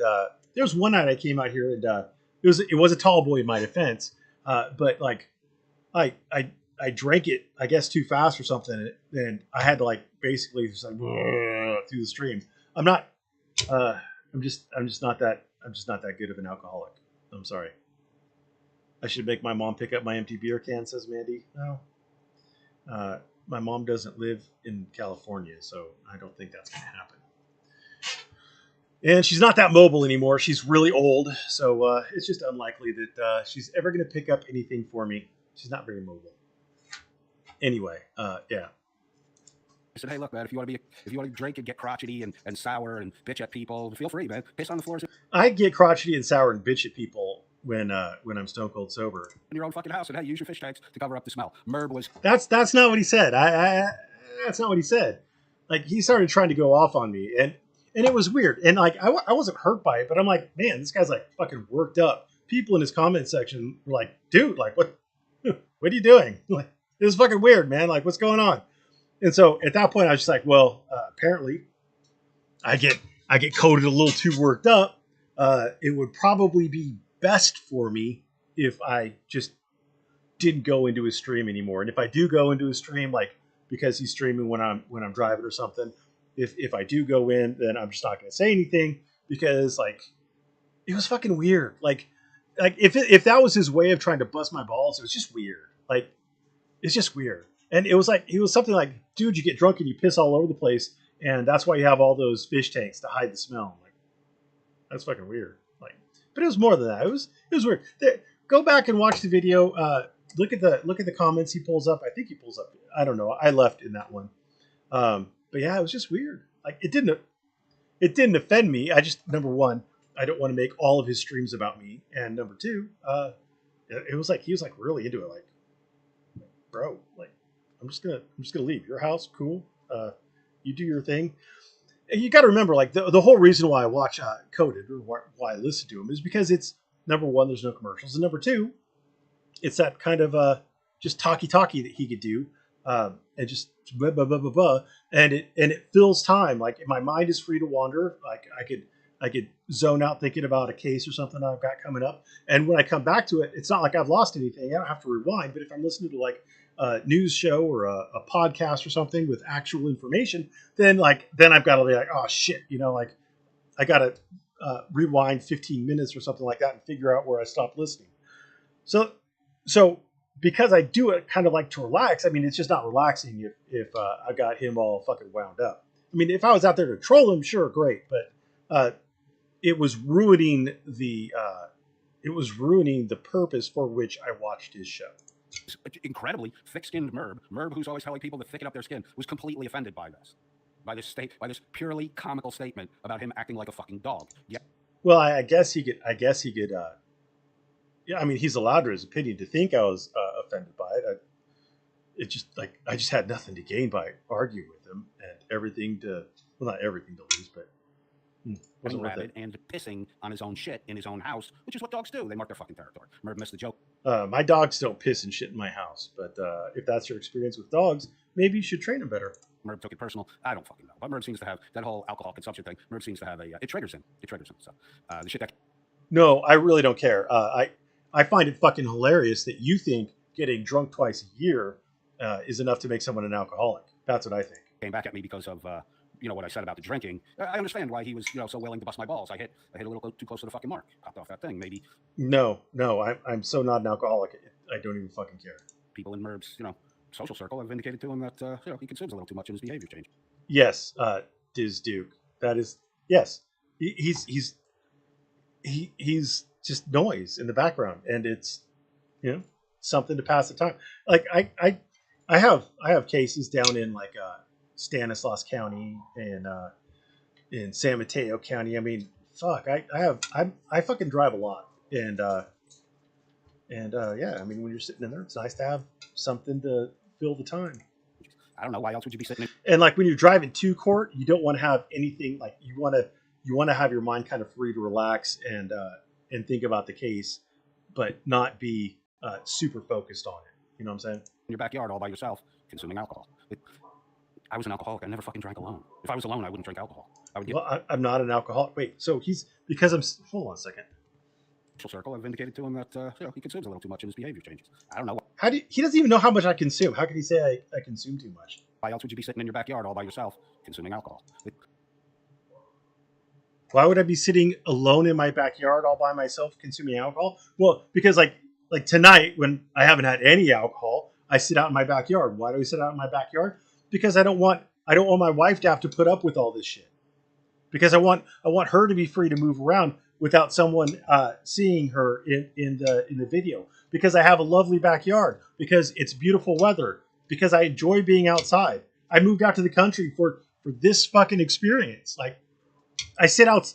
there was one night I came out here and it was a tall boy in my defense, but like I drank it, I guess, too fast or something, and I had to like basically just like through the stream. I'm just not that good of an alcoholic. I'm sorry. I should make my mom pick up my empty beer can, says Mandy. No. My mom doesn't live in California, so I don't think that's going to happen. And she's not that mobile anymore. She's really old, so it's just unlikely that she's ever going to pick up anything for me. She's not very mobile. Anyway, yeah. I said, hey, look, man, if you want to drink and get crotchety and sour and bitch at people, feel free, man. Piss on the floors I get crotchety and sour and bitch at people when I'm stone cold sober. in your own fucking house, and hey, use your fish tanks to cover up the smell. Merb was. That's not what he said. That's not what he said. Like, he started trying to go off on me, and it was weird. And like, I wasn't hurt by it, but I'm like, man, this guy's like fucking worked up. People in his comment section were like, dude, like, what are you doing? Like, this is fucking weird, man. Like, what's going on? And so at that point, I was just like, well, apparently, I get coded a little too worked up. It would probably be best for me if I just didn't go into his stream anymore. And if I do go into his stream, like, because he's streaming when I'm driving or something, if I do go in, then I'm just not going to say anything, because like, it was fucking weird. Like if that was his way of trying to bust my balls, it was just weird. Like, it's just weird. And it was like, he was something like, dude, you get drunk and you piss all over the place, and that's why you have all those fish tanks to hide the smell. I'm like, that's fucking weird. Like, but it was more than that. It was weird. Go back and watch the video. Look at the comments he pulls up. I think he pulls up. I don't know. I left in that one. But yeah, it was just weird. Like, it didn't offend me. I just, number one, I don't want to make all of his streams about me, and number two, it was like, he was like really into it. Like, bro, like, I'm just gonna leave your house. Cool. You do your thing. And you got to remember, like, the whole reason why I watch Coded, or why I listen to him, is because it's, number one, there's no commercials, and number two, it's that kind of just talky that he could do, and just blah blah blah blah blah, and it fills time. Like, my mind is free to wander. Like, I could zone out thinking about a case or something I've got coming up, and when I come back to it, it's not like I've lost anything. I don't have to rewind. But if I'm listening to like a news show or a podcast or something with actual information, then I've got to be like, oh shit, like, I got to rewind 15 minutes or something like that and figure out where I stopped listening. So because I do it kind of like to relax, I mean, it's just not relaxing if I got him all fucking wound up. I mean, if I was out there to troll him, sure, great, but it was ruining the purpose for which I watched his show. Incredibly thick-skinned Merb, who's always telling people to thicken up their skin, was completely offended by this purely comical statement about him acting like a fucking dog. Yeah. Well, I guess he could. Yeah, I mean, he's allowed to his opinion to think I was offended by it. I just had nothing to gain by arguing with him, and everything to, well, not everything to lose, but wasn't worth it. And pissing on his own shit in his own house, which is what dogs do. They mark their fucking territory. Merb missed the joke. My dogs don't piss and shit in my house, but if that's your experience with dogs, maybe you should train them better. Merb took it personal. I don't fucking know. But Merb seems to have that whole alcohol consumption thing. Merb seems to have it triggers him. So the shit that. No, I really don't care. I find it fucking hilarious that you think getting drunk twice a year is enough to make someone an alcoholic. That's what I think. Came back at me because of what I said about the drinking. I understand why he was so willing to bust my balls. I hit a little too close to the fucking mark. Popped off that thing. Maybe. No, I'm so not an alcoholic. I don't even fucking care. People in Merb's social circle have indicated to him that he consumes a little too much and his behavior changed. Yes, Diz Duke. That is, yes. He's just noise in the background, and it's something to pass the time. Like I have cases down in like Stanislaus County and in San Mateo County. I mean, fuck, I fucking drive a lot, and yeah, I mean, when you're sitting in there, it's nice to have something to fill the time. I don't know, why else would you be sitting in? And like, when you're driving to court, you don't want to have anything, like, you want to have your mind kind of free to relax and think about the case, but not be super focused on it. You know what I'm saying? In your backyard all by yourself, consuming alcohol. I was an alcoholic. I never fucking drank alone. If I was alone, I wouldn't drink alcohol. Well, I'm not an alcoholic. Wait, so hold on a second. Circle, I've indicated to him that he consumes a little too much and his behavior changes. I don't know. He doesn't even know how much I consume. How can he say I consume too much? Why else would you be sitting in your backyard all by yourself consuming alcohol? Why would I be sitting alone in my backyard all by myself consuming alcohol? Well, because like tonight, when I haven't had any alcohol, I sit out in my backyard. Why do I sit out in my backyard? Because I don't want my wife to have to put up with all this shit. because I want her to be free to move around without someone seeing her in the video. Because I have a lovely backyard. Because it's beautiful weather. Because I enjoy being outside. I moved out to the country for this fucking experience. Like, I sit out,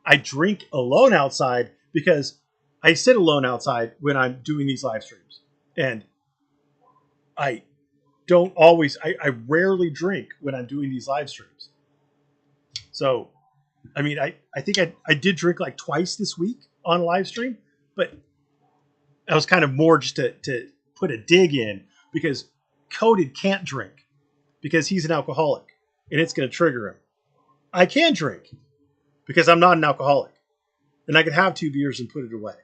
I drink alone outside because I sit alone outside when I'm doing these live streams. And I don't always, I rarely drink when I'm doing these live streams. So, I mean, I think I did drink like twice this week on live stream, but that was kind of more just to put a dig in because Coded can't drink because he's an alcoholic and it's going to trigger him. I can drink because I'm not an alcoholic and I could have 2 beers and put it away,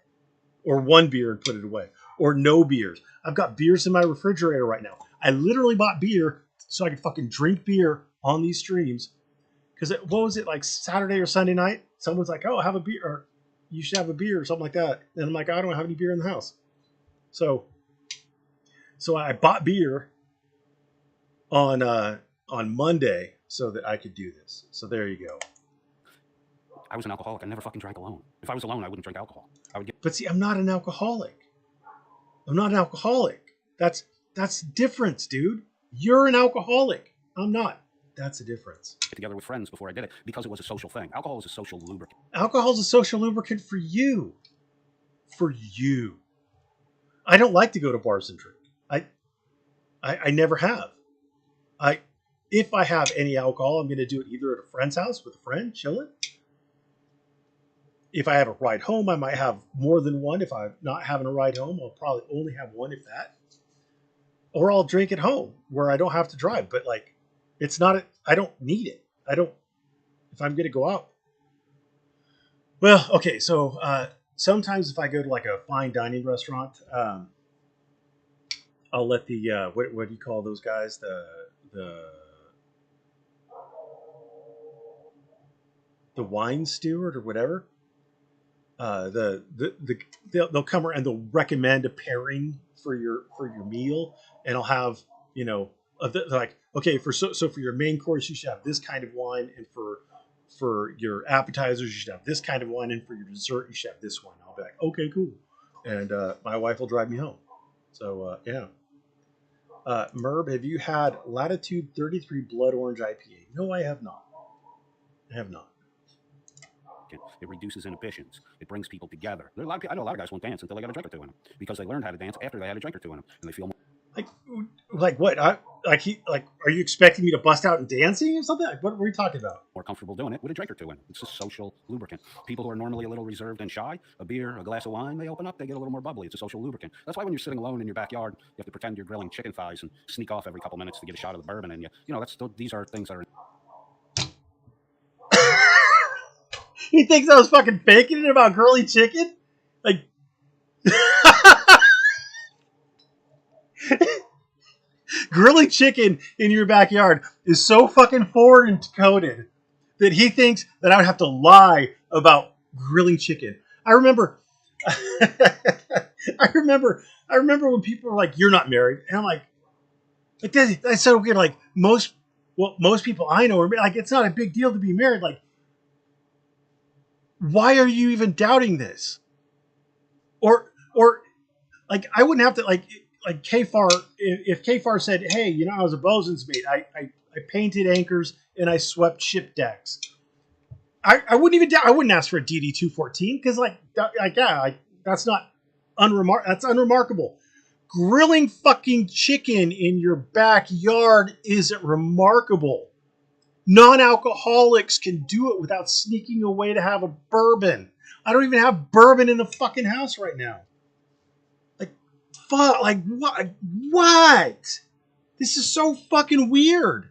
or 1 beer and put it away, or no beers. I've got beers in my refrigerator right now. I literally bought beer so I could fucking drink beer on these streams. Because what was it, like Saturday or Sunday night? Someone's like, "Oh, have a beer," or "You should have a beer," or something like that. And I'm like, "I don't have any beer in the house." So I bought beer on Monday so that I could do this. So there you go. I was an alcoholic. I never fucking drank alone. If I was alone, I wouldn't drink alcohol. I would get. But see, I'm not an alcoholic. I'm not an alcoholic. That's the difference, dude. You're an alcoholic. I'm not. That's the difference. Get together with friends before I did it because it was a social thing. Alcohol is a social lubricant. Alcohol is a social lubricant for you. For you. I don't like to go to bars and drink. I never have. If I have any alcohol, I'm going to do it either at a friend's house with a friend, chilling. If I have a ride home, I might have more than one. If I'm not having a ride home, I'll probably only have one, if that. Or I'll drink at home where I don't have to drive. But like, it's not, I don't need it. If I'm going to go out. Well, okay. So sometimes if I go to like a fine dining restaurant, I'll let the, what do you call those guys? The wine steward or whatever. They'll come around and they'll recommend a pairing for your meal, and I'll have, you know, they're like, okay, so for your main course you should have this kind of wine, and for your appetizers you should have this kind of wine, and for your dessert you should have this one. I'll be like, okay, cool, and my wife will drive me home. So yeah. Merb, have you had Latitude 33 Blood Orange IPA? No, I have not. I have not. It reduces inhibitions. It brings people together. I know a lot of guys won't dance until they got a drink or two in them because they learned how to dance after they had a drink or two in them, and they feel more. Like what? Are you expecting me to bust out and dancing or something? Like, what were you talking about? More comfortable doing it with a drink or two in it. It's a social lubricant. People who are normally a little reserved and shy, a beer, a glass of wine, they open up, they get a little more bubbly. It's a social lubricant. That's why when you're sitting alone in your backyard, you have to pretend you're grilling chicken thighs and sneak off every couple minutes to get a shot of the bourbon in you. You know, these are things that are. He thinks I was fucking faking it about girly chicken? Like, grilling chicken in your backyard is so fucking foreign to Coded that he thinks that I would have to lie about grilling chicken. I remember when people were like, "You're not married," and I'm like that's so weird. Like most people I know are like, it's not a big deal to be married. Like, why are you even doubting this? Or like, I wouldn't have to like Kfar, if Kfar said, "Hey, you know, I was a bosun's mate. I painted anchors and I swept ship decks." I wouldn't even doubt. I wouldn't ask for a DD 214 because that's not that's unremarkable. Grilling fucking chicken in your backyard isn't remarkable. Non-alcoholics can do it without sneaking away to have a bourbon. I don't even have bourbon in the fucking house right now. Like, fuck, like, what? This is so fucking weird.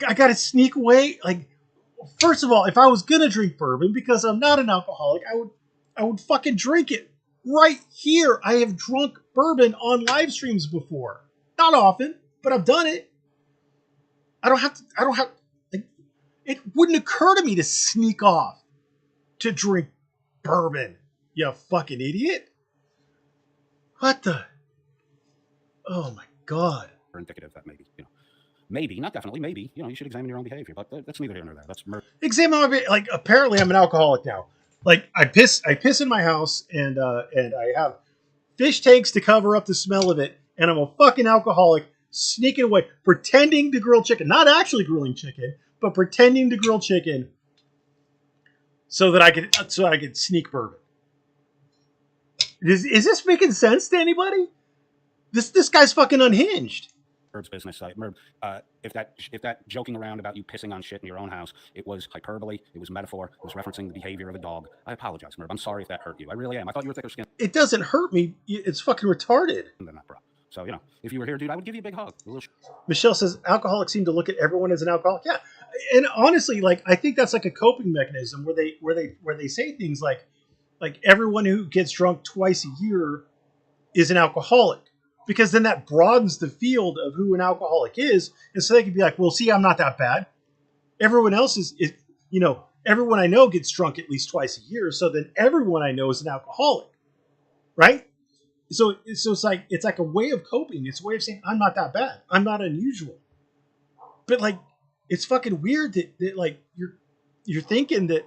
I gotta sneak away. Like, first of all, if I was gonna drink bourbon, because I'm not an alcoholic, I would fucking drink it right here. I have drunk bourbon on live streams before. Not often, but I've done it. I don't have, like, it wouldn't occur to me to sneak off to drink bourbon. You fucking idiot. What the? Oh my God. Indicative that maybe, you know, maybe, not definitely, maybe, you should examine your own behavior, but that's neither here nor there. That's Examine my like. Apparently, I'm an alcoholic now. Like I piss in my house, and I have fish tanks to cover up the smell of it, and I'm a fucking alcoholic sneaking away, pretending to grill chicken, not actually grilling chicken, but pretending to grill chicken, so that I could sneak bourbon. Is this making sense to anybody? This guy's fucking unhinged. Merb's business site. Merb, if that joking around about you pissing on shit in your own house, it was hyperbole, it was metaphor, it was referencing the behavior of a dog. I apologize, Merb. I'm sorry if that hurt you. I really am. I thought you were thicker skinned. It doesn't hurt me. It's fucking retarded. Bro. So, if you were here, dude, I would give you a big hug. Michelle says alcoholics seem to look at everyone as an alcoholic. Yeah, and honestly, like I think that's like a coping mechanism where they say things like everyone who gets drunk twice a year is an alcoholic, because then that broadens the field of who an alcoholic is, and so they can be like, well, see, I'm not that bad. Everyone else is everyone I know gets drunk at least twice a year, so then everyone I know is an alcoholic, right? So it's like a way of coping. It's a way of saying I'm not that bad. I'm not unusual. But like, it's fucking weird that like you're thinking that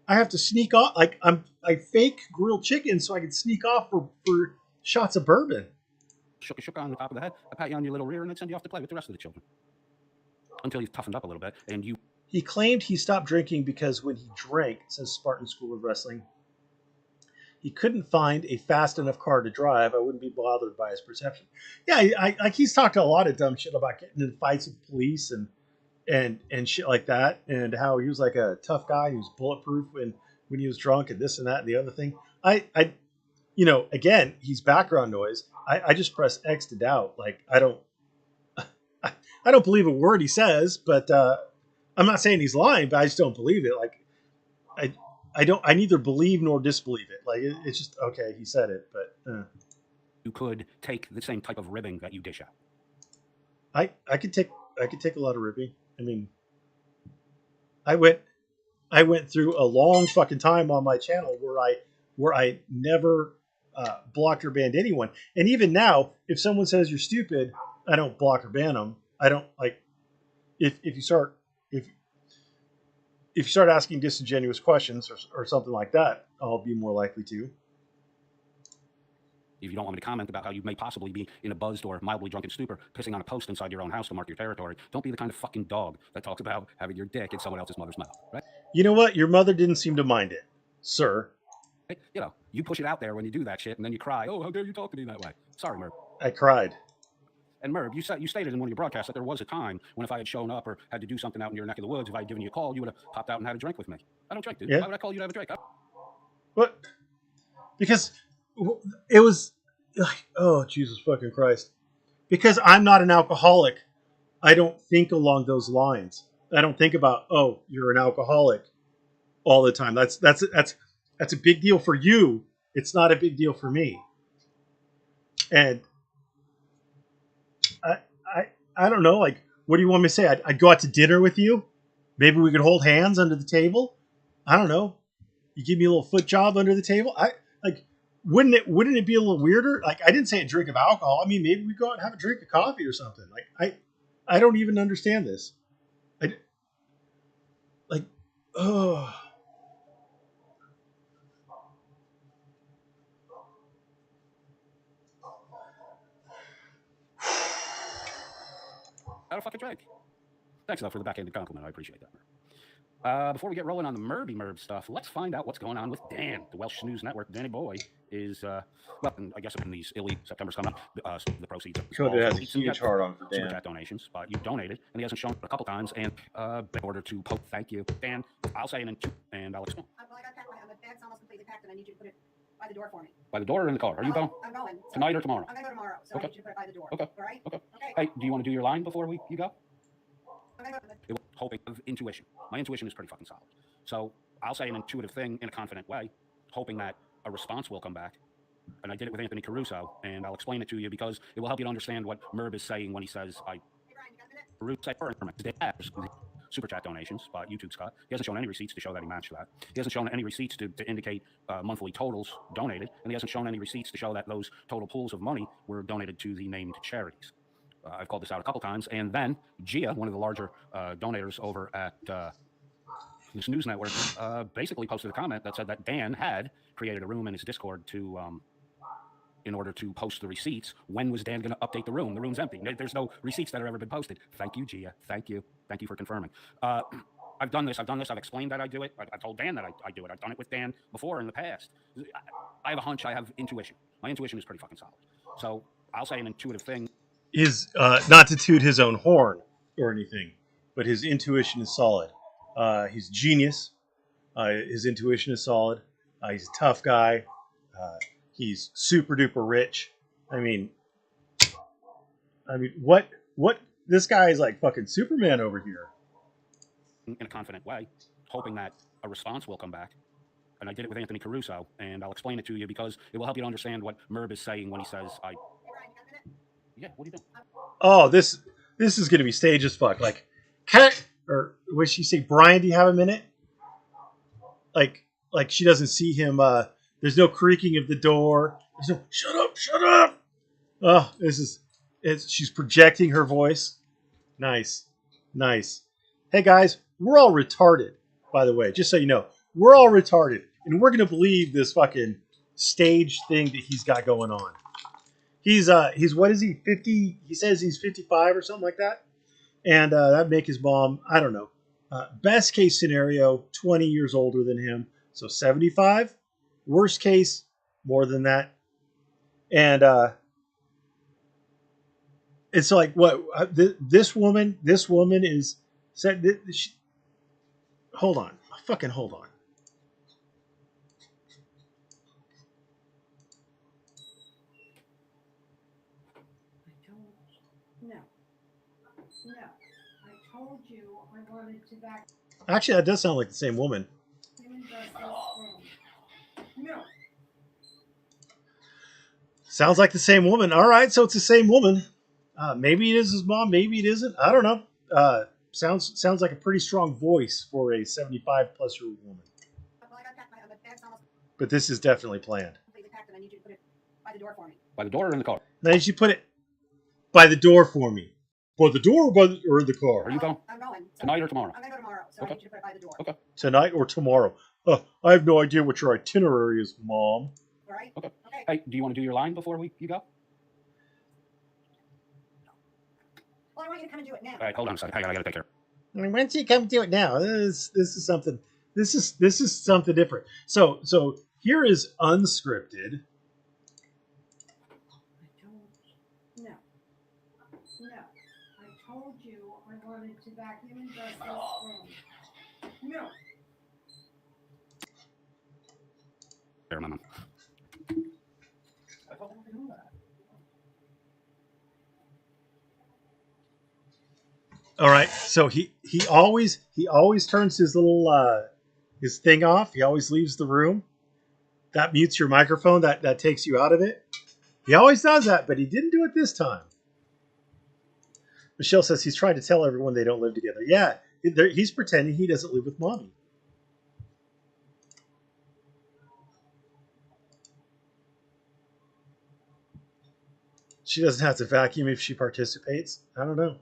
I have to sneak off. Like I fake grilled chicken so I can sneak off for shots of bourbon. Shook on the top of the head. I pat you on your little rear and then send you off to play with the rest of the children until you've toughened up a little bit. And he claimed he stopped drinking because when he drank, says Spartan School of Wrestling, he couldn't find a fast enough car to drive. I wouldn't be bothered by his perception. Yeah, like he's talked a lot of dumb shit about getting in fights with police and shit like that, and how he was like a tough guy. He was bulletproof when he was drunk, and this and that and the other thing. Again, he's background noise. I just press X to doubt. Like I don't believe a word he says, but I'm not saying he's lying, but I just don't believe it. Like I neither believe nor disbelieve it. Like it's just okay. He said it, but you could take the same type of ribbing that you dish out. I could take a lot of ribbing. I mean, I went through a long fucking time on my channel where I never blocked or banned anyone. And even now, if someone says you're stupid, I don't block or ban them. I don't like if you start asking disingenuous questions or something like that, I'll be more likely to. If you don't want me to comment about how you may possibly be in a buzzed or mildly drunken stupor, pissing on a post inside your own house to mark your territory, don't be the kind of fucking dog that talks about having your dick in someone else's mother's mouth, right? You know what? Your mother didn't seem to mind it, sir. Hey, you push it out there when you do that shit, and then you cry, oh, how dare you talk to me that way? Sorry, Merb. I cried. And Merb, you stated in one of your broadcasts that there was a time when if I had shown up or had to do something out in your neck of the woods, if I had given you a call, you would have popped out and had a drink with me. I don't drink, dude. Yeah. Why would I call you to have a drink? What? Because it was like, oh, Jesus fucking Christ. Because I'm not an alcoholic, I don't think along those lines. I don't think about, oh, you're an alcoholic all the time. That's a big deal for you. It's not a big deal for me. And I don't know, like, what do you want me to say? I'd go out to dinner with you. Maybe we could hold hands under the table. I don't know. You give me a little foot job under the table. Wouldn't it be a little weirder? Like, I didn't say a drink of alcohol. I mean, maybe we go out and have a drink of coffee or something. Like, I don't even understand this. Oh. How to fucking drink. Thanks, though, for the backhanded compliment. I appreciate that. Before we get rolling on the Merb stuff, let's find out what's going on with Dan. The Welsh News Network, Danny Boy, is, I guess in these elite September's coming up, the proceeds of has a huge heart on for Dan. Super chat donations, but you donated, and he hasn't shown a couple times, and in order to poke, thank you, Dan, I'll say it in two, and I'll explain. Well, I got packed. My bag's almost completely packed, and I need you to put it by the door for me. By the door or in the car? Are you going? I'm going. Tonight or tomorrow? I'm going to go tomorrow, so Okay. I need you to put it by the door. Okay. All right? Okay. Okay. Hey, do you want to do your line before you go? I'm going to go. Hoping of intuition. My intuition is pretty fucking solid. So I'll say an intuitive thing in a confident way, hoping that a response will come back. And I did it with Anthony Caruso, and I'll explain it to you because it will help you to understand what Merb is saying when he says, Hey, Brian, you got a minute? super chat donations by YouTube Scott. He hasn't shown any receipts to show that he matched that. He hasn't shown any receipts to indicate monthly totals donated, and he hasn't shown any receipts to show that those total pools of money were donated to the named charities. I've called this out a couple times. And then Gia, one of the larger donators over at this news network, basically posted a comment that said that Dan had created a room in his Discord to in order to post the receipts. When was Dan going to update the room? The room's empty. There's no receipts that have ever been posted. Thank you, Gia. Thank you for confirming. I've done this. I've explained that I do it. I told Dan that I do it. I've done it with Dan before in the past. I have a hunch. I have intuition. My intuition is pretty fucking solid. So I'll say an intuitive thing. Is not to toot his own horn or anything, but his intuition is solid. He's genius. His intuition is solid. He's a tough guy. He's super duper rich. I mean, what? This guy is like fucking Superman over here. In a confident way, hoping that a response will come back. And I did it with Anthony Caruso, and I'll explain it to you because it will help you to understand what Merb is saying when he says, Hey, Brian, you got a minute? yeah, what are you doing? Oh, this is gonna be staged as fuck. Like, or what she say? Brian, do you have a minute? Like she doesn't see him. There's no creaking of the door. There's no shut up. Oh, she's projecting her voice. Nice. Hey guys, we're all retarded, by the way, just so you know. We're all retarded, and we're gonna believe this fucking stage thing that he's got going on. He's what is he, 50? He says he's 55 or something like that. And that'd make his mom, I don't know. Best case scenario, 20 years older than him. So 75. Worst case, more than that. And it's like, what? This woman is said. Hold on. Fucking hold on. No. I told you I wanted to back Actually, that does sound like the same woman. him in Dustin's room. No. Sounds like the same woman. All right, so it's the same woman. Maybe it is his mom. Maybe it isn't. I don't know. Sounds like a pretty strong voice for a 75-plus-year-old woman. Well, I got packed. My bag's almost But this is definitely planned. completely packed, and I need you to put it by the door for me. By the door or in the car? Now you put it by the door for me. By the door or in the car? Are you going? I'm going. So Tonight or tomorrow? I'm going to go tomorrow, so Okay. I need you to put it by the door. Okay. Tonight or tomorrow? I have no idea what your itinerary is, Mom. All right? Okay. Okay. Hey, do you want to do your line before you go? Well, I want you to come and do it now. All right, hold on a second. I gotta take care. I mean, why don't you come do it now? This is something. This is something different. So here is unscripted. No. I told you I wanted to vacuum in Dustin's room. No. Fair enough. All right. So he always turns his little his thing off. He always leaves the room. That mutes your microphone. That takes you out of it. He always does that, but he didn't do it this time. Michelle says he's trying to tell everyone they don't live together. Yeah, he's pretending he doesn't live with Mommy. She doesn't have to vacuum if she participates. I don't know.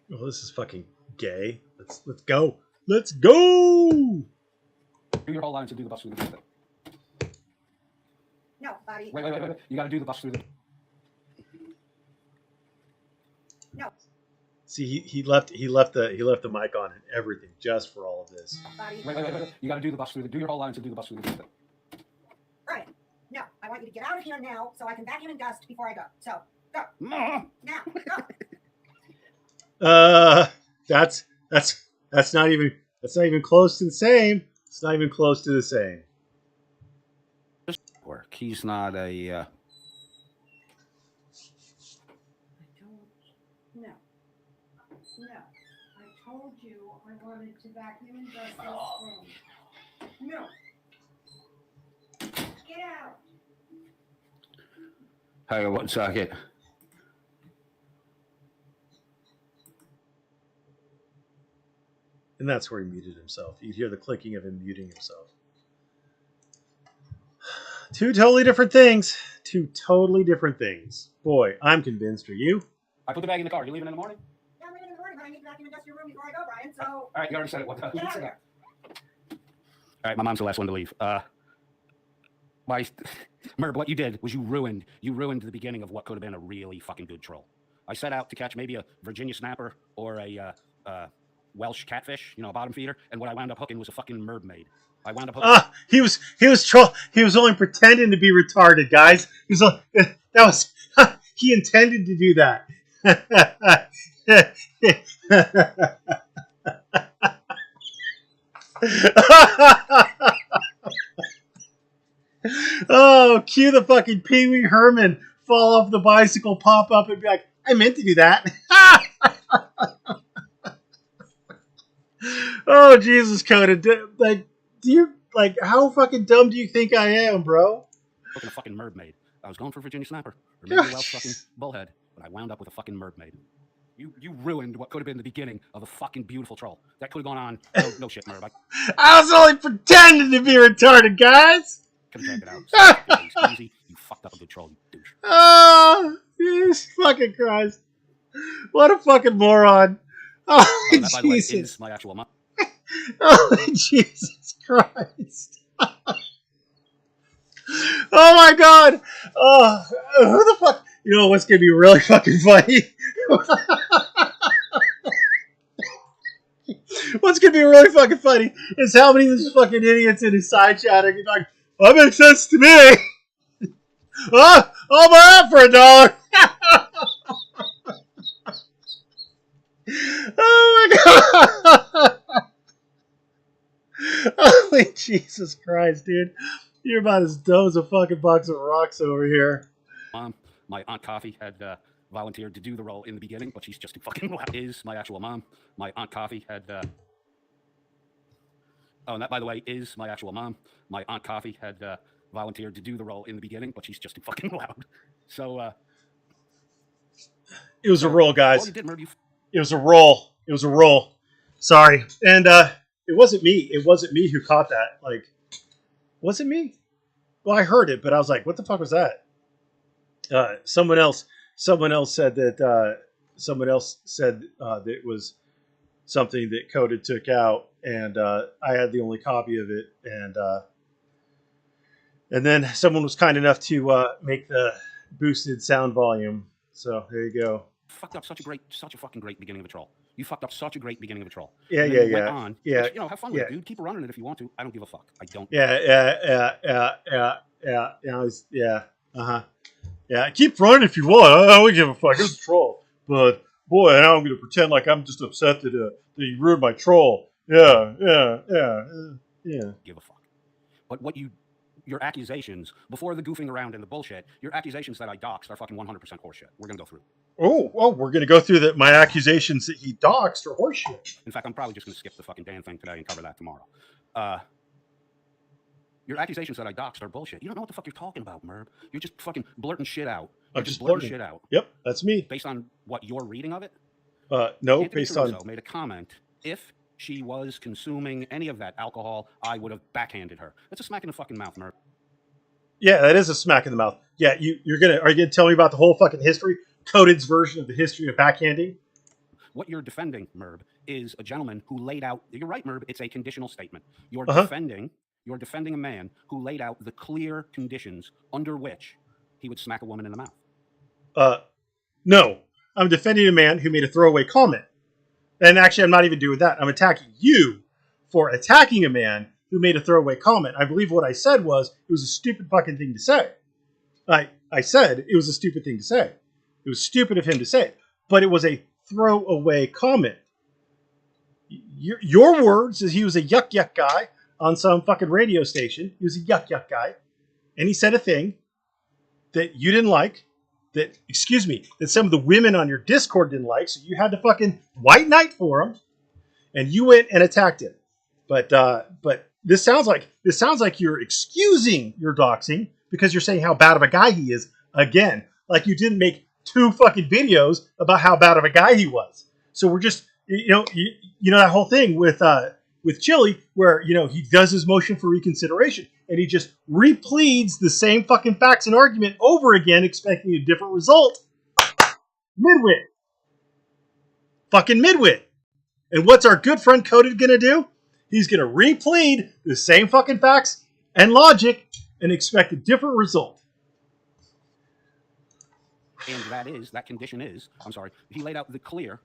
Well, this is fucking gay. Let's go. Let's go. Do your whole line to do the bus through the thing. No, Bobby. Wait. You gotta do the bus through the. No, See, he left the mic on and everything just for all of this. Bobby. Wait. You gotta do the bus through the. Do your whole line to do the bus through the thing. Brian. No, I want you to get out of here now so I can vacuum and dust before I go. So, go. No. Now, go. That's not even close to the same. It's not even close to the same. Work. He's not a. I told you I wanted to vacuum in Dustin's room. No. Get out. Hang on 1 second. And that's where he muted himself. You'd hear the clicking of him muting himself. Two totally different things. Two totally different things. Boy, I'm convinced. Are you? I put the bag in the car. You leaving in the morning? Yeah, I'm leaving in the morning, but I need to vacuum and dust your room before I go, Brian. So. All right, you already said it. What the Get out of here. All right, my mom's the last one to leave. Merb, what you did was you ruined the beginning of what could have been a really fucking good troll. I set out to catch maybe a Virginia snapper or a Welsh catfish, you know, a bottom feeder, and what I wound up hooking was a fucking mermaid. I wound up hooking. He was only pretending to be retarded, guys. He intended to do that. Oh, cue the fucking Pee Wee Herman fall off the bicycle, pop up, and be like, I meant to do that. Oh, Jesus, Conan. How fucking dumb do you think I am, bro? Hooking a fucking mermaid. I was going for Virginia snapper or maybe a Welsh fucking bullhead, but I wound up with a fucking mermaid. You ruined what could have been the beginning of a fucking beautiful troll. That could have gone on. No shit, Merb. I was only pretending to be retarded, guys. Could have dragged it out. Easy. You fucked up a good troll, you douche. Oh, Jesus fucking Christ. What a fucking moron. Oh, that, by the way, Jesus. is my actual mom. Oh, Jesus Christ. Oh, my God. Oh, who the fuck? You know what's going to be really fucking funny? What's going to be really fucking funny is how many of these fucking idiots in his side chat are going to be like, that makes sense to me. I'll buy that for $1. Oh, my God. Holy Jesus Christ, dude. You're about as dumb as a fucking box of rocks over here. My Aunt Coffee had volunteered to do the role in the beginning, but she's just too fucking loud. Is my actual mom. My Aunt Coffee had... Oh, and that, by the way, is my actual mom. My Aunt Coffee had volunteered to do the role in the beginning, but she's just too fucking loud. So... It was a roll, guys. All you did, Merb, It was a roll. It was a roll. Sorry. And it wasn't me. It wasn't me who caught that. Like, was it me? Well, I heard it, but I was like, what the fuck was that? Someone else said that that it was something that Coda took out, and I had the only copy of it, and then someone was kind enough to make the boosted sound volume. So there you go. Fucked up such a fucking great beginning of a troll. You fucked up such a great beginning of a troll. Yeah. Went on. Yeah. Which, you know, have fun with it, dude. Keep running it if you want to. I don't give a fuck. I don't. Yeah, keep running if you want. I don't give a fuck. It's a troll. But, boy, now I'm going to pretend like I'm just upset that you ruined my troll. Yeah. Give a fuck. But your accusations, before the goofing around and the bullshit, your accusations that I doxed are fucking 100% horseshit. We're going to go through. Oh, we're going to go through my accusations that he doxed are horseshit. In fact, I'm probably just going to skip the fucking damn thing today and cover that tomorrow. Your accusations that I doxed are bullshit. You don't know what the fuck you're talking about, Merb. You're just fucking blurting shit out. You're just blurting shit out. Yep, that's me. Based on what you're reading of it? No, Anthony based Caruso on... made a comment. If she was consuming any of that alcohol, I would have backhanded her. That's a smack in the fucking mouth, Merb. Yeah, that is a smack in the mouth. Yeah, are you gonna tell me about the whole fucking history? Coded's version of the history of backhanding? What you're defending, Merb, is a gentleman who laid out... You're right, Merb. It's a conditional statement. You're defending a man who laid out the clear conditions under which he would smack a woman in the mouth. No. I'm defending a man who made a throwaway comment. And actually, I'm not even doing that. I'm attacking you for attacking a man who made a throwaway comment. I believe what I said was it was a stupid fucking thing to say. I said it was a stupid thing to say. It was stupid of him to say. But it was a throwaway comment. Your words is he was a yuck guy on some fucking radio station. He was a yuck guy. And he said a thing that you didn't like, that some of the women on your Discord didn't like, so you had to fucking white knight for him, and you went and attacked him. But this sounds like you're excusing your doxing because you're saying how bad of a guy he is again. Like you didn't make 2 fucking videos about how bad of a guy he was. So we're just you know that whole thing with Chili, where he does his motion for reconsideration and he just repleads the same fucking facts and argument over again, expecting a different result. Midwit, fucking midwit. And what's our good friend Coded gonna do? He's gonna replead the same fucking facts and logic and expect a different result. And that condition is, I'm sorry, he laid out the clear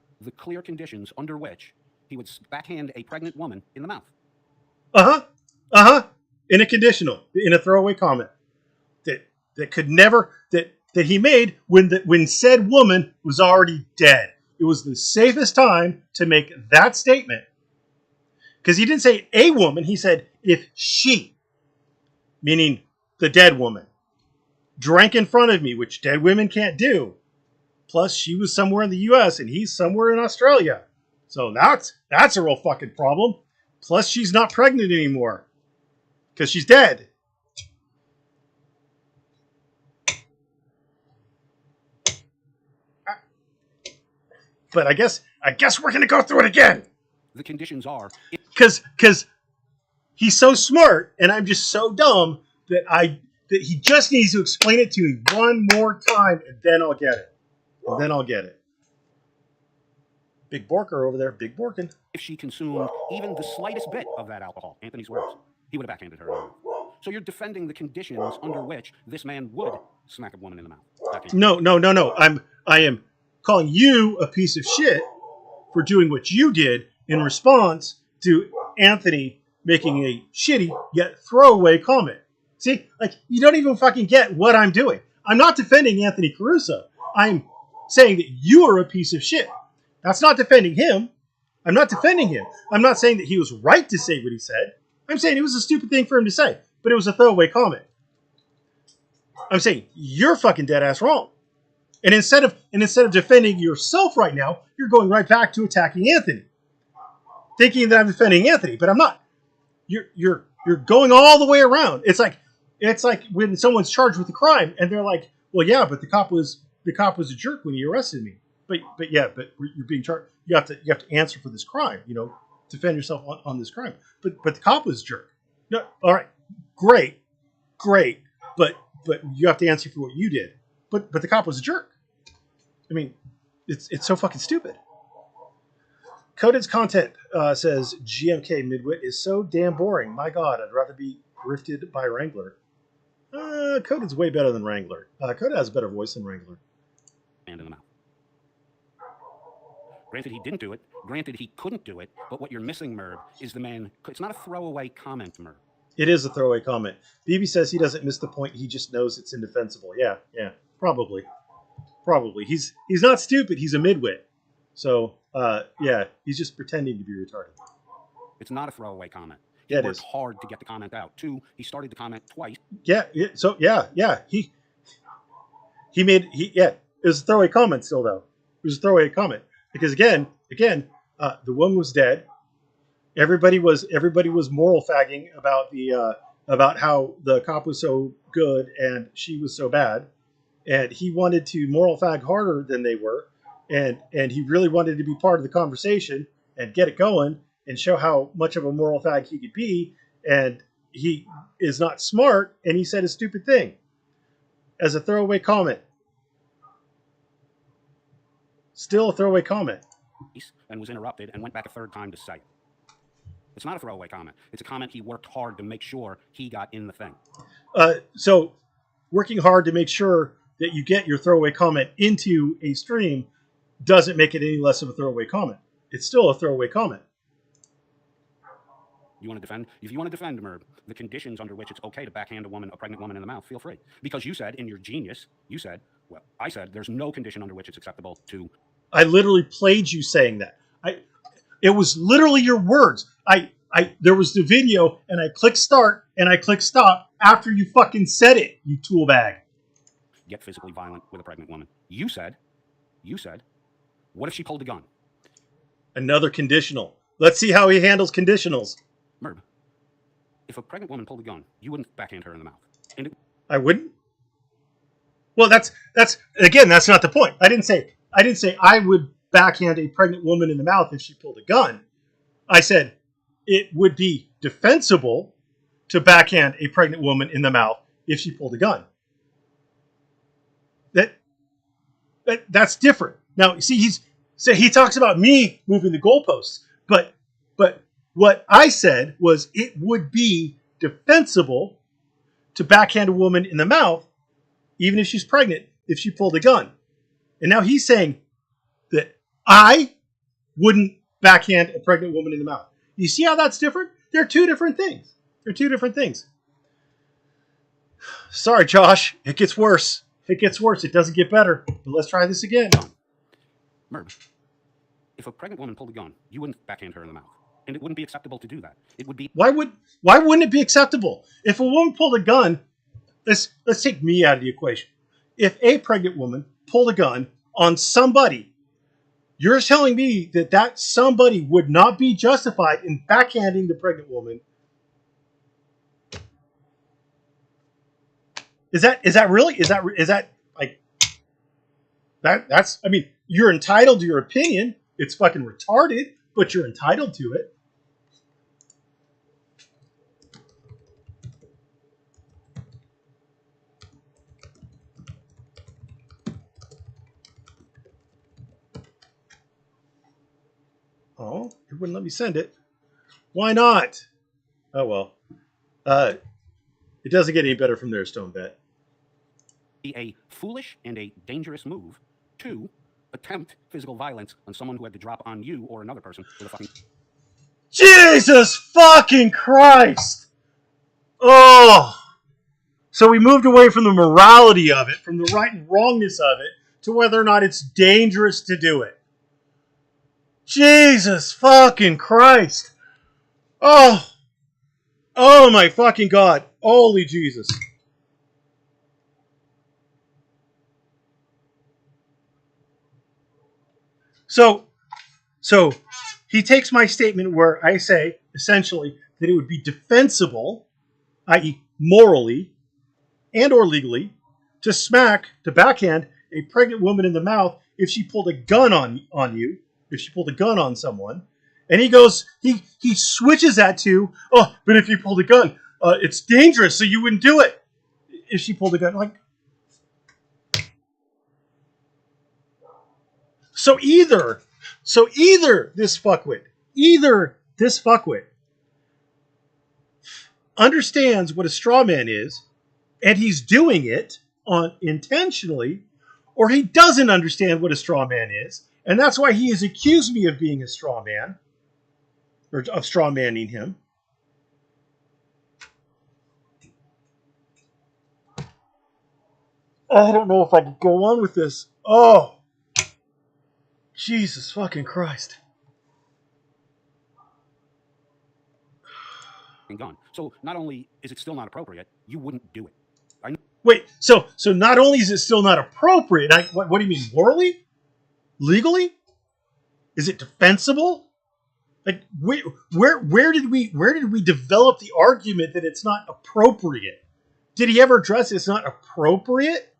conditions under which he would backhand a pregnant woman in the mouth. In a conditional, in a throwaway comment that could never, that he made when said woman was already dead. It was the safest time to make that statement. Because he didn't say a woman, he said if she, meaning the dead woman, drank in front of me, which dead women can't do. Plus, she was somewhere in the U.S. and he's somewhere in Australia. So that's a real fucking problem. Plus, she's not pregnant anymore. Because she's dead. But I guess we're going to go through it again. The conditions are... Because he's so smart and I'm just so dumb that he just needs to explain it to me one more time and then I'll get it. Big Borker over there, Big Borkin. If she consumed even the slightest bit of that alcohol, Anthony's words, he would have backhanded her. So you're defending the conditions under which this man would smack a woman in the mouth. No. I am calling you a piece of shit for doing what you did in response to Anthony making a shitty yet throwaway comment. See, you don't even fucking get what I'm doing. I'm not defending Anthony Caruso. I'm saying that you are a piece of shit. That's not defending him. I'm not defending him. I'm not saying that he was right to say what he said. I'm saying it was a stupid thing for him to say, but it was a throwaway comment. I'm saying you're fucking dead ass wrong. And instead of defending yourself right now, you're going right back to attacking Anthony, thinking that I'm defending Anthony, but I'm not. You're going all the way around. It's like when someone's charged with a crime and they're like, well, yeah, but the cop was a jerk when he arrested me. But you're being charged. You have to answer for this crime. Defend yourself on this crime. But the cop was a jerk. No, all right, great, but you have to answer for what you did. But the cop was a jerk. I mean, it's so fucking stupid. Coded's content says GMK Midwit is so damn boring. My God, I'd rather be rifted by Wrangler. Coded's way better than Wrangler. Coded has a better voice than Wrangler. And in the mouth. Granted, he didn't do it. Granted, he couldn't do it. But what you're missing, Merb, is the man. It's not a throwaway comment, Merb. It is a throwaway comment. BB says he doesn't miss the point. He just knows it's indefensible. Yeah, probably. He's not stupid. He's a midwit. So, he's just pretending to be retarded. It's not a throwaway comment. He worked hard to get the comment out. 2, he started the comment twice. It was a throwaway comment still, though. It was a throwaway comment. Because again, the woman was dead. Everybody was moral fagging about how the cop was so good and she was so bad, and he wanted to moral fag harder than they were, and he really wanted to be part of the conversation and get it going and show how much of a moral fag he could be, and he is not smart, and he said a stupid thing as a throwaway comment. Still a throwaway comment. And was interrupted and went back a third time to say it. It's not a throwaway comment. It's a comment he worked hard to make sure he got in the thing. So working hard to make sure that you get your throwaway comment into a stream doesn't make it any less of a throwaway comment. It's still a throwaway comment. You want to defend? If you want to defend, Merb, the conditions under which it's okay to backhand a pregnant woman in the mouth, feel free. Because you said in your genius, I said there's no condition under which it's acceptable to... I literally played you saying that. It was literally your words. There was the video, and I clicked start, and I clicked stop after you fucking said it, you tool bag. Get physically violent with a pregnant woman. You said, what if she pulled a gun? Another conditional. Let's see how he handles conditionals. Merb, if a pregnant woman pulled a gun, you wouldn't backhand her in the mouth. I wouldn't? Well, that's not the point. I didn't say I would backhand a pregnant woman in the mouth if she pulled a gun. I said it would be defensible to backhand a pregnant woman in the mouth if she pulled a gun. That's different. Now, see, he talks about me moving the goalposts, but what I said was it would be defensible to backhand a woman in the mouth, even if she's pregnant, if she pulled a gun. And now he's saying that I wouldn't backhand a pregnant woman in the mouth. You see how that's different? They're two different things. They're two different things. Sorry, Josh. It gets worse. It gets worse. It doesn't get better. But let's try this again. Merb, if a pregnant woman pulled a gun, you wouldn't backhand her in the mouth. And it wouldn't be acceptable to do that. It would be... Why wouldn't it be acceptable? If a woman pulled a gun, let's take me out of the equation. If a pregnant woman pulled a gun on somebody, you're telling me that somebody would not be justified in backhanding the pregnant woman. Is that like that's I mean, you're entitled to your opinion. It's fucking retarded, but you're entitled to it. Oh, it wouldn't let me send it. Why not? Oh well. It doesn't get any better from there, Stone Bet. A foolish and a dangerous move to attempt physical violence on someone who had to drop on you or another person with a fucking... Jesus fucking Christ! Oh! So we moved away from the morality of it, from the right and wrongness of it, to whether or not it's dangerous to do it. Jesus fucking Christ! Oh! Oh my fucking God! Holy Jesus! So he takes my statement where I say, essentially, that it would be defensible, i.e. morally and or legally, to backhand a pregnant woman in the mouth if she pulled a gun on you, if she pulled a gun on someone. And he switches that to, oh, but if you pulled a gun, it's dangerous, so you wouldn't do it. If she pulled a gun, like... So either this fuckwit understands what a straw man is, and he's doing it intentionally, or he doesn't understand what a straw man is, and that's why he has accused me of being a straw man, or of straw manning him. I don't know if I could go on with this. Oh, Jesus fucking Christ. Gun. So not only is it still not appropriate, you wouldn't do it. Wait, so not only is it still not appropriate, what do you mean, morally? Legally? Is it defensible? Like, where did we develop the argument that it's not appropriate? Did he ever address it's not appropriate?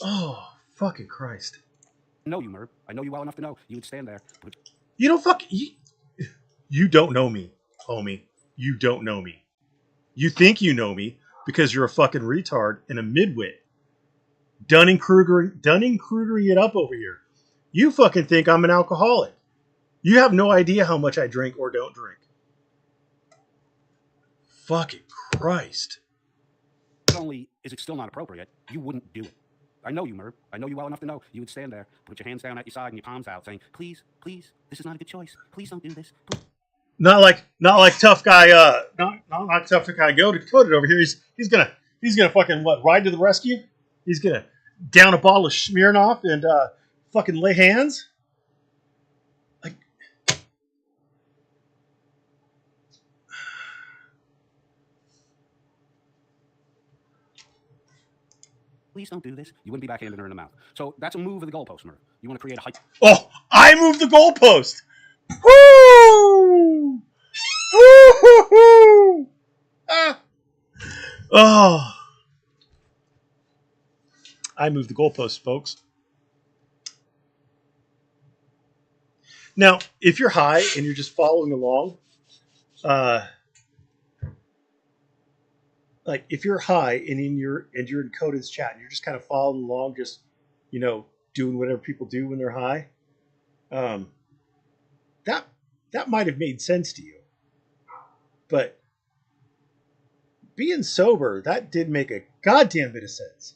Oh, fucking Christ. I know you, Merb. I know you well enough to know you would stand there. But... You don't know me, homie. You don't know me. You think you know me because you're a fucking retard and a midwit. Dunning-Krugering it up over here. You fucking think I'm an alcoholic. You have no idea how much I drink or don't drink. Fucking Christ. Not only is it still not appropriate, you wouldn't do it. I know you, Merb. I know you well enough to know you would stand there, put your hands down at your side and your palms out, saying, "Please, please, this is not a good choice. Please don't do this." Please. Not like tough guy. Not like tough guy. Go to it over here. He's gonna fucking ride to the rescue. He's gonna down a bottle of Smirnoff and fucking lay hands. Like, please don't do this. You wouldn't be backhanding her in the mouth. So that's a move of the goalpost, Merv. You want to create a height. Oh, I moved the goalpost. Woo! Woo-hoo-hoo! Ah. Oh. I moved the goalpost, folks. Now, if you're high and you're just following along, like if you're high and you're in Coda's chat and you're just kind of following along, just doing whatever people do when they're high, um, that that might have made sense to you. But being sober, that did make a goddamn bit of sense.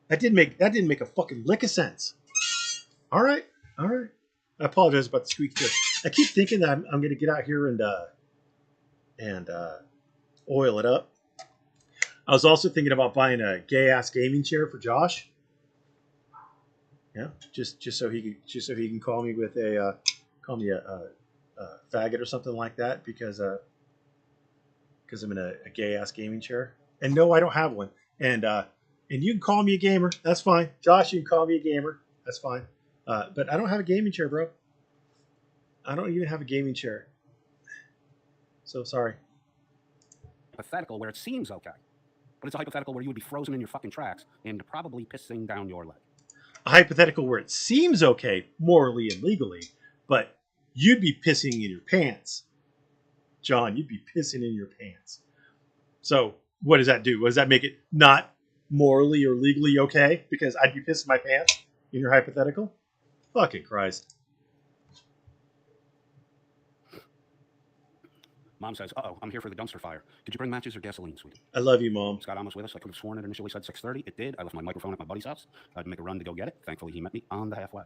That didn't make a fucking lick of sense. All right. I apologize about the squeak too. I keep thinking that I'm going to get out here and oil it up. I was also thinking about buying a gay ass gaming chair for Josh. Yeah, just so he can call me with a faggot or something like that because I'm in a gay ass gaming chair. And no, I don't have one. And you can call me a gamer. That's fine. Josh, you can call me a gamer. That's fine. But I don't have a gaming chair, bro. I don't even have a gaming chair. So sorry. Hypothetical where it seems okay, but it's a hypothetical where you would be frozen in your fucking tracks and probably pissing down your leg. A hypothetical where it seems okay morally and legally, but you'd be pissing in your pants. John, you'd be pissing in your pants. So what does that do? What does that make it not morally or legally okay? Because I'd be pissing my pants in your hypothetical? Fucking Christ. Mom says, "Uh-oh, I'm here for the dumpster fire. Did you bring matches or gasoline, sweetie?" I love you, Mom. Scott almost with us. I could have sworn it initially said 6:30. It did. I left my microphone at my buddy's house. I had to make a run to go get it. Thankfully, he met me on the halfway.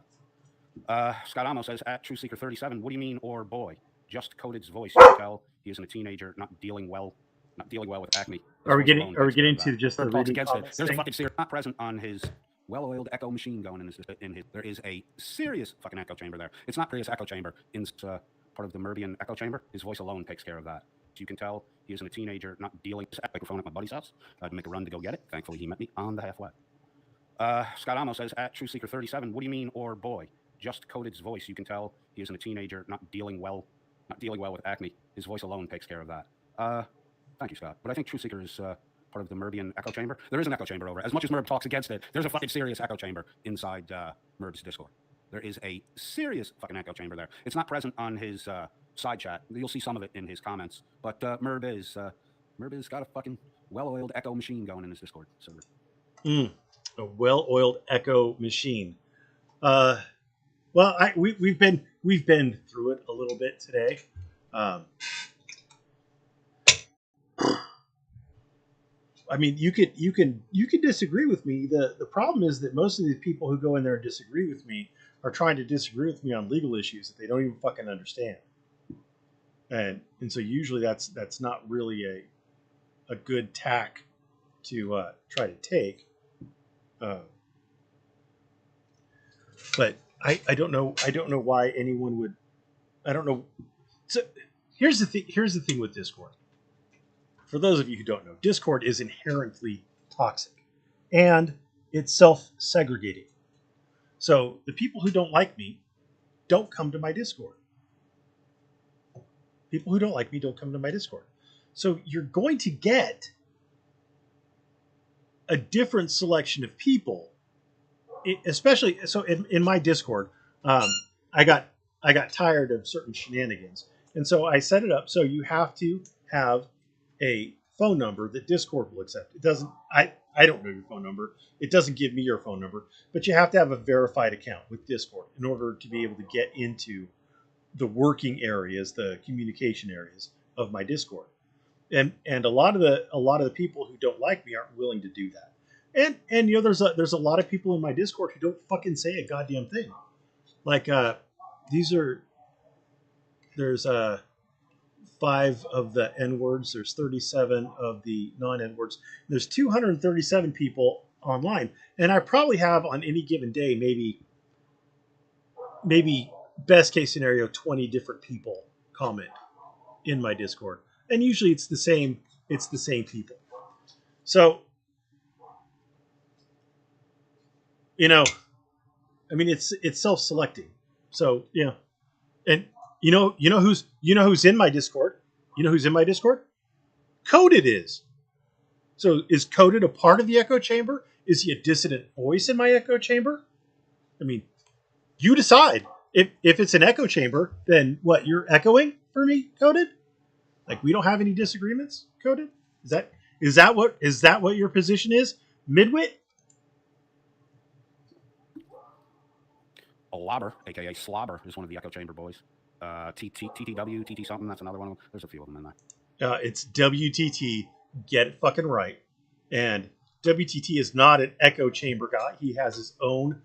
Scott Amos says, at TrueSeeker37, what do you mean, or boy? Just Coded's voice. You can tell he isn't a teenager, not dealing well with acne. Are we getting to just the reading against it? There's a thing? fucking serious not present on his well-oiled echo machine going in his. There is a serious fucking echo chamber there. It's not Prius echo chamber. In part of the Merbception echo chamber. His voice alone takes care of that. So you can tell he isn't a teenager, not dealing with microphone at my buddy's house. I had to make a run to go get it. Thankfully, he met me on the halfway. Scott Amos says, at TrueSeeker37, what do you mean, or boy? Just Coded's voice. You can tell he isn't a teenager, not dealing well with acne. His voice alone takes care of that. Thank you, Scott. But I think TrueSeeker is part of the Merbception echo chamber. There is an echo chamber over it. As much as Merb talks against it, there's a fucking serious echo chamber inside Merb's Discord. There is a serious fucking echo chamber there. It's not present on his side chat. You'll see some of it in his comments. But Merb is got a fucking well-oiled echo machine going in his Discord server. A well-oiled echo machine. Well, we've been through it a little bit today. I mean, you can disagree with me. The problem is that most of the people who go in there and disagree with me are trying to disagree with me on legal issues that they don't even fucking understand. And so usually that's not really a good tack to try to take. But I don't know why anyone would. I don't know. So here's the thing with Discord. For those of you who don't know, Discord is inherently toxic, and it's self-segregating. So the people who don't like me don't come to my Discord. People who don't like me don't come to my Discord. So you're going to get a different selection of people, especially so in my Discord. I got tired of certain shenanigans, and so I set it up so you have to have a phone number that Discord will accept. It doesn't. I don't know your phone number. It doesn't give me your phone number, but you have to have a verified account with Discord in order to be able to get into the working areas, the communication areas of my Discord. And a lot of the people who don't like me aren't willing to do that. And there's a lot of people in my Discord who don't fucking say a goddamn thing. Like there's 5 of the N words. There's 37 of the non-N words. There's 237 people online, and I probably have on any given day maybe best case scenario 20 different people comment in my Discord, and usually it's the same people. So I mean it's self-selecting. So and you know who's in my Discord? You know who's in my Discord? Coded is. So is Coded a part of the echo chamber? Is he a dissident voice in my echo chamber? I mean, you decide. if it's an echo chamber, then what? You're echoing for me, Coded? Like we don't have any disagreements, Coded? Is that what your position is, Midwit? A lobber, aka Slobber, is one of the echo chamber boys. TTW, TT something. That's another one of them. There's a few of them in there. It's WTT. Get it fucking right. And WTT is not an echo chamber guy. He has his own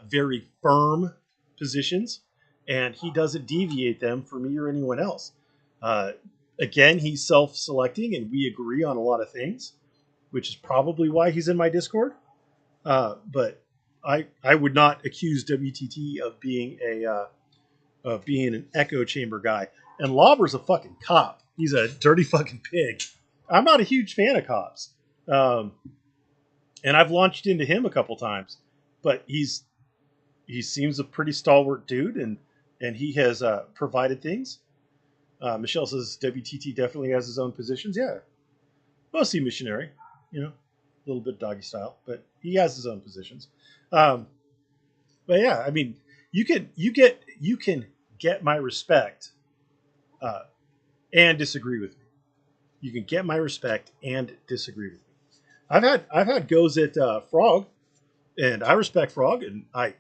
very firm positions, and he doesn't deviate them for me or anyone else. Again, he's self-selecting, and we agree on a lot of things, which is probably why he's in my Discord. But I would not accuse WTT of being an echo chamber guy. And Lobber's a fucking cop. He's a dirty fucking pig. I'm not a huge fan of cops. And I've launched into him a couple times, but he seems a pretty stalwart dude, and he has provided things. Michelle says WTT definitely has his own positions. Yeah, mostly missionary, a little bit doggy style, but he has his own positions. But yeah, I mean, you can get my respect and disagree with me. You can get my respect and disagree with me. I've had goes at Frog, and I respect Frog, and I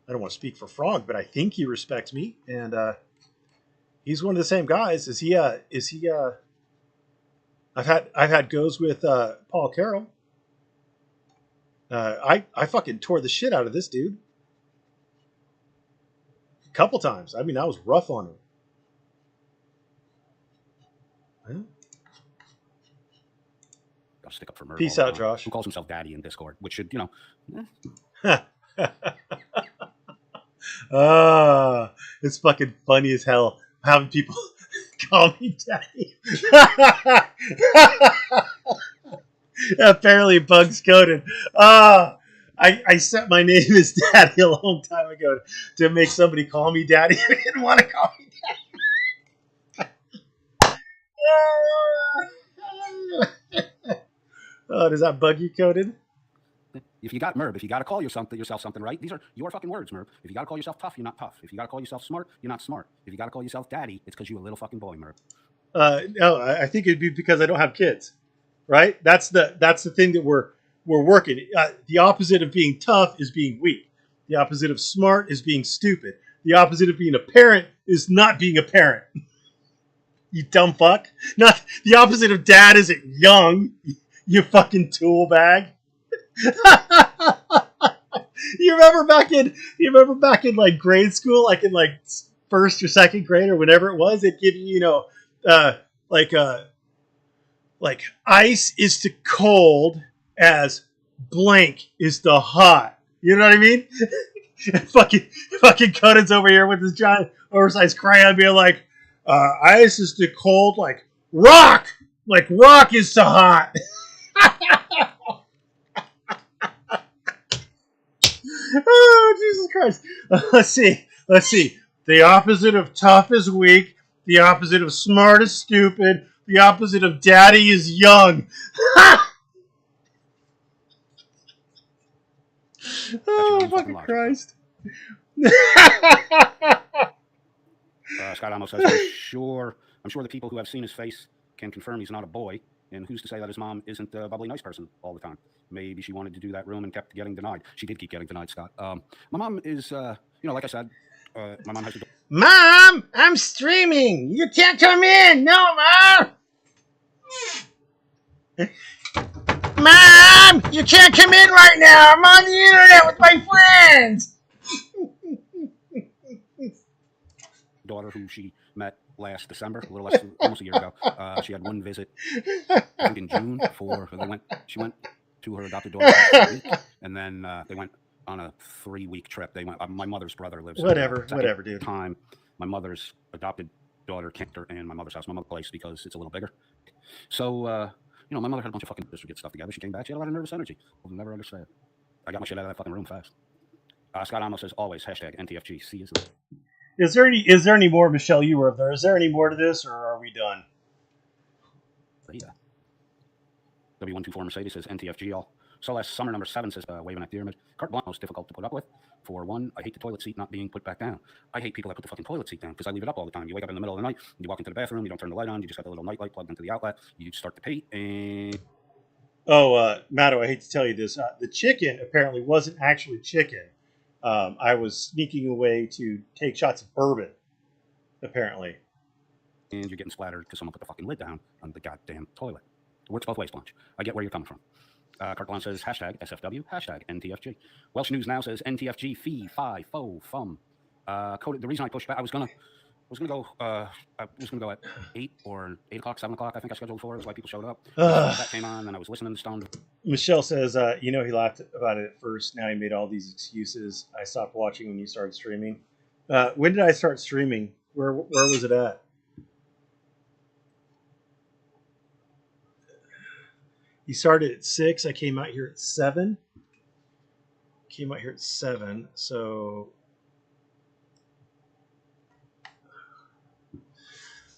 don't want to speak for Frog, but I think he respects me, and he's one of the same guys. Is he? I've had goes with Paul Carroll. I fucking tore the shit out of this dude a couple times. I mean, I was rough on him. Yeah. I'll stick up for Merv. Peace out, Josh. Who calls himself Daddy in Discord, which should, It's fucking funny as hell having people call me Daddy. Apparently, Bugs Coded. I set my name as Daddy a long time ago to make somebody call me Daddy. I didn't want to call me Daddy. Oh, does that bug you, Coded? If you got to call yourself something, right? These are your fucking words, Merv. If you got to call yourself tough, you're not tough. If you got to call yourself smart, you're not smart. If you got to call yourself Daddy, it's because you're a little fucking boy, Merv. No, I think it'd be because I don't have kids, right? That's the thing that we're working. The opposite of being tough is being weak. The opposite of smart is being stupid. The opposite of being a parent is not being a parent. You dumb fuck. Not the opposite of dad isn't young. You fucking tool bag. You remember back in like grade school, like in like first or second grade or whatever it was, they'd give you, like ice is to cold as blank is to hot. You know what I mean? fucking Conan's over here with his giant oversized crayon being like, ice is to cold like rock is to hot. Oh, Jesus Christ. Let's see. The opposite of tough is weak. The opposite of smart is stupid. The opposite of daddy is young. Oh, fucking Christ. Scott Amos says, I'm sure the people who have seen his face can confirm he's not a boy. And who's to say that his mom isn't a bubbly, nice person all the time? Maybe she wanted to do that room and kept getting denied. She did keep getting denied, Scott. My mom is, like I said, my mom has to. Mom, I'm streaming. You can't come in. No, Mom. Mom, you can't come in right now. I'm on the internet with my friends. Daughter who she met last December, a little less than almost a year ago. She had one visit, I think in June. She went to her adopted daughter for a week, and then they went on a 3-week trip. They went. My mother's brother lives. Whatever, dude. Time, my mother's adopted daughter came to her in my mother's house, my mother's place, because it's a little bigger. So, my mother had a bunch of fucking get stuff together. She came back. She had a lot of nervous energy. I'll never understand. I got my shit out of that fucking room fast. Scott Amos says always #NTFG. See you. Is there any more, Michelle? You were up there. Is there any more to this, or are we done? Yeah. W124 Mercedes says NTFG all. Celeste Summer number 7 says, waving at the pyramid. Carte blanche, most difficult to put up with. For one, I hate the toilet seat not being put back down. I hate people that put the fucking toilet seat down because I leave it up all the time. You wake up in the middle of the night, you walk into the bathroom, you don't turn the light on, you just got the little night light plugged into the outlet, you start to pee, and... Oh, Matto, I hate to tell you this. The chicken apparently wasn't actually chicken. I was sneaking away to take shots of bourbon, apparently. And you're getting splattered because someone put the fucking lid down on the goddamn toilet. It works both ways, Blanche. I get where you're coming from. Carte Blanche says, hashtag SFW, hashtag NTFG. Welsh News Now says, NTFG, fee, fi, fo, fum. The reason I pushed back, I was gonna go at 8 or 8 o'clock, 7 o'clock. I think I scheduled for. That's why people showed up. That came on, and I was listening to Stone. Michelle says, he laughed about it at first. Now he made all these excuses. I stopped watching when you started streaming. When did I start streaming? Where was it at? You started at 6. I came out here at 7. So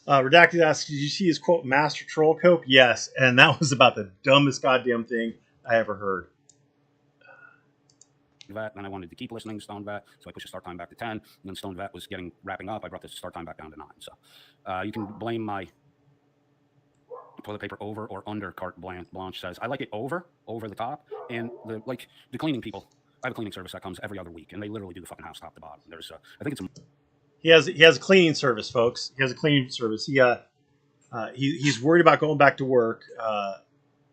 Redacted asks, did you see his quote master troll cope? Yes, and that was about the dumbest goddamn thing I ever heard. Vat, and I wanted to keep listening to Stone Vat, so I pushed the start time back to 10. And then Stone Vat was wrapping up. I brought the start time back down to 9. So you can blame my toilet paper over or under. Carte Blanche says, I like it over the top, and the cleaning people. I have a cleaning service that comes every other week, and they literally do the fucking house top to bottom. There's I think it's he has a cleaning service, folks. He has a cleaning service. He's worried about going back to work.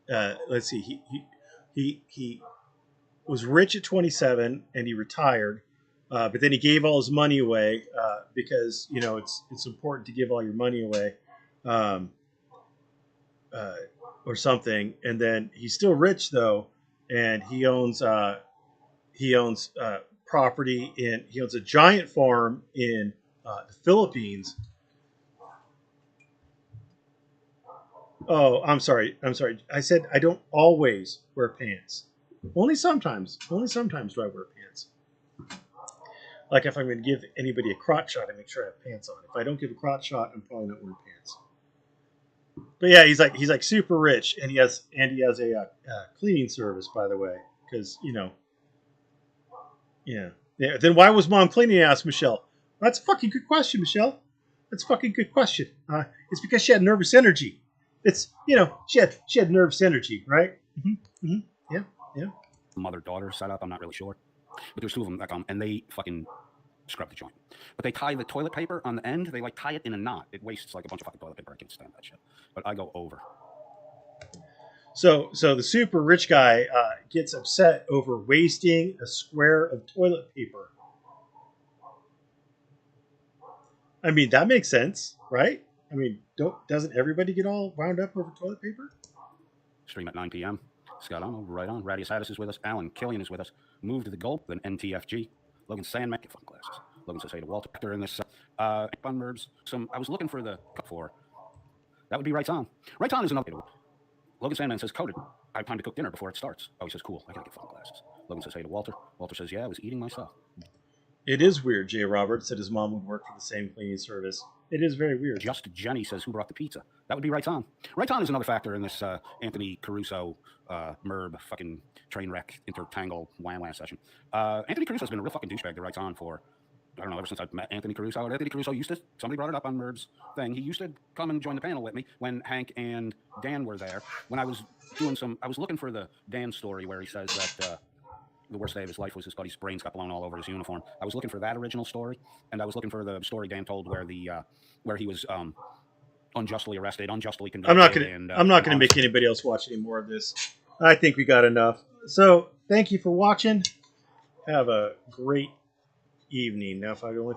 Let's see. He was rich at 27 and he retired, but then he gave all his money away because it's important to give all your money away. Or something, and then he's still rich though, and he owns property he owns a giant farm in the Philippines. Oh, I'm sorry. I said I don't always wear pants. Only sometimes do I wear pants. Like if I'm going to give anybody a crotch shot, I make sure I have pants on. If I don't give a crotch shot, I'm probably not wearing pants. But yeah, he's like super rich, and he has a cleaning service, by the way, because yeah. Then why was mom cleaning? Asked Michelle. That's a fucking good question, Michelle. That's a fucking good question. It's because she had nervous energy. It's she had nervous energy, right? Yeah. Mother-daughter setup. I'm not really sure, but there's 2 of them that come, and they fucking scrub the joint. But they tie the toilet paper on the end. They tie it in a knot. It wastes like a bunch of fucking toilet paper. I can't stand that shit. But I go over. So the super rich guy gets upset over wasting a square of toilet paper. I mean, that makes sense, right? I mean, doesn't everybody get all wound up over toilet paper? Stream at 9 p.m. Scott on, right on. Radius Hattis is with us. Alan Killian is with us. Move to the goal. Then NTFG. Logan Sandman, get fucking glasses. Logan says hey to Walter in this. On Merbs. I was looking for the cup for. That would be Right On. Right On is another. Logan Sandman says coded. I have time to cook dinner before it starts. Oh, he says cool. I gotta get fucking glasses. Logan says hey to Walter. Walter says yeah, I was eating myself. It is weird. Jay Roberts said his mom would work for the same cleaning service. It is very weird. Just Jenny says who brought the pizza. That would be Right On. Right On is another factor in this Anthony Caruso Merb fucking train wreck intertangle wham session. Anthony Caruso's been a real fucking douchebag to Right On for I don't know, ever since I've met Anthony Caruso. Anthony Caruso somebody brought it up on Merb's thing. He used to come and join the panel with me when Hank and Dan were there. When I was I was looking for the Dan story where he says that the worst day of his life was his buddy's brains got blown all over his uniform. I was looking for that original story, and I was looking for the story Dan told where he was unjustly arrested, unjustly convicted. I'm not gonna make anybody else watch any more of this. I think we got enough. So thank you for watching. Have a great evening. Now, if I only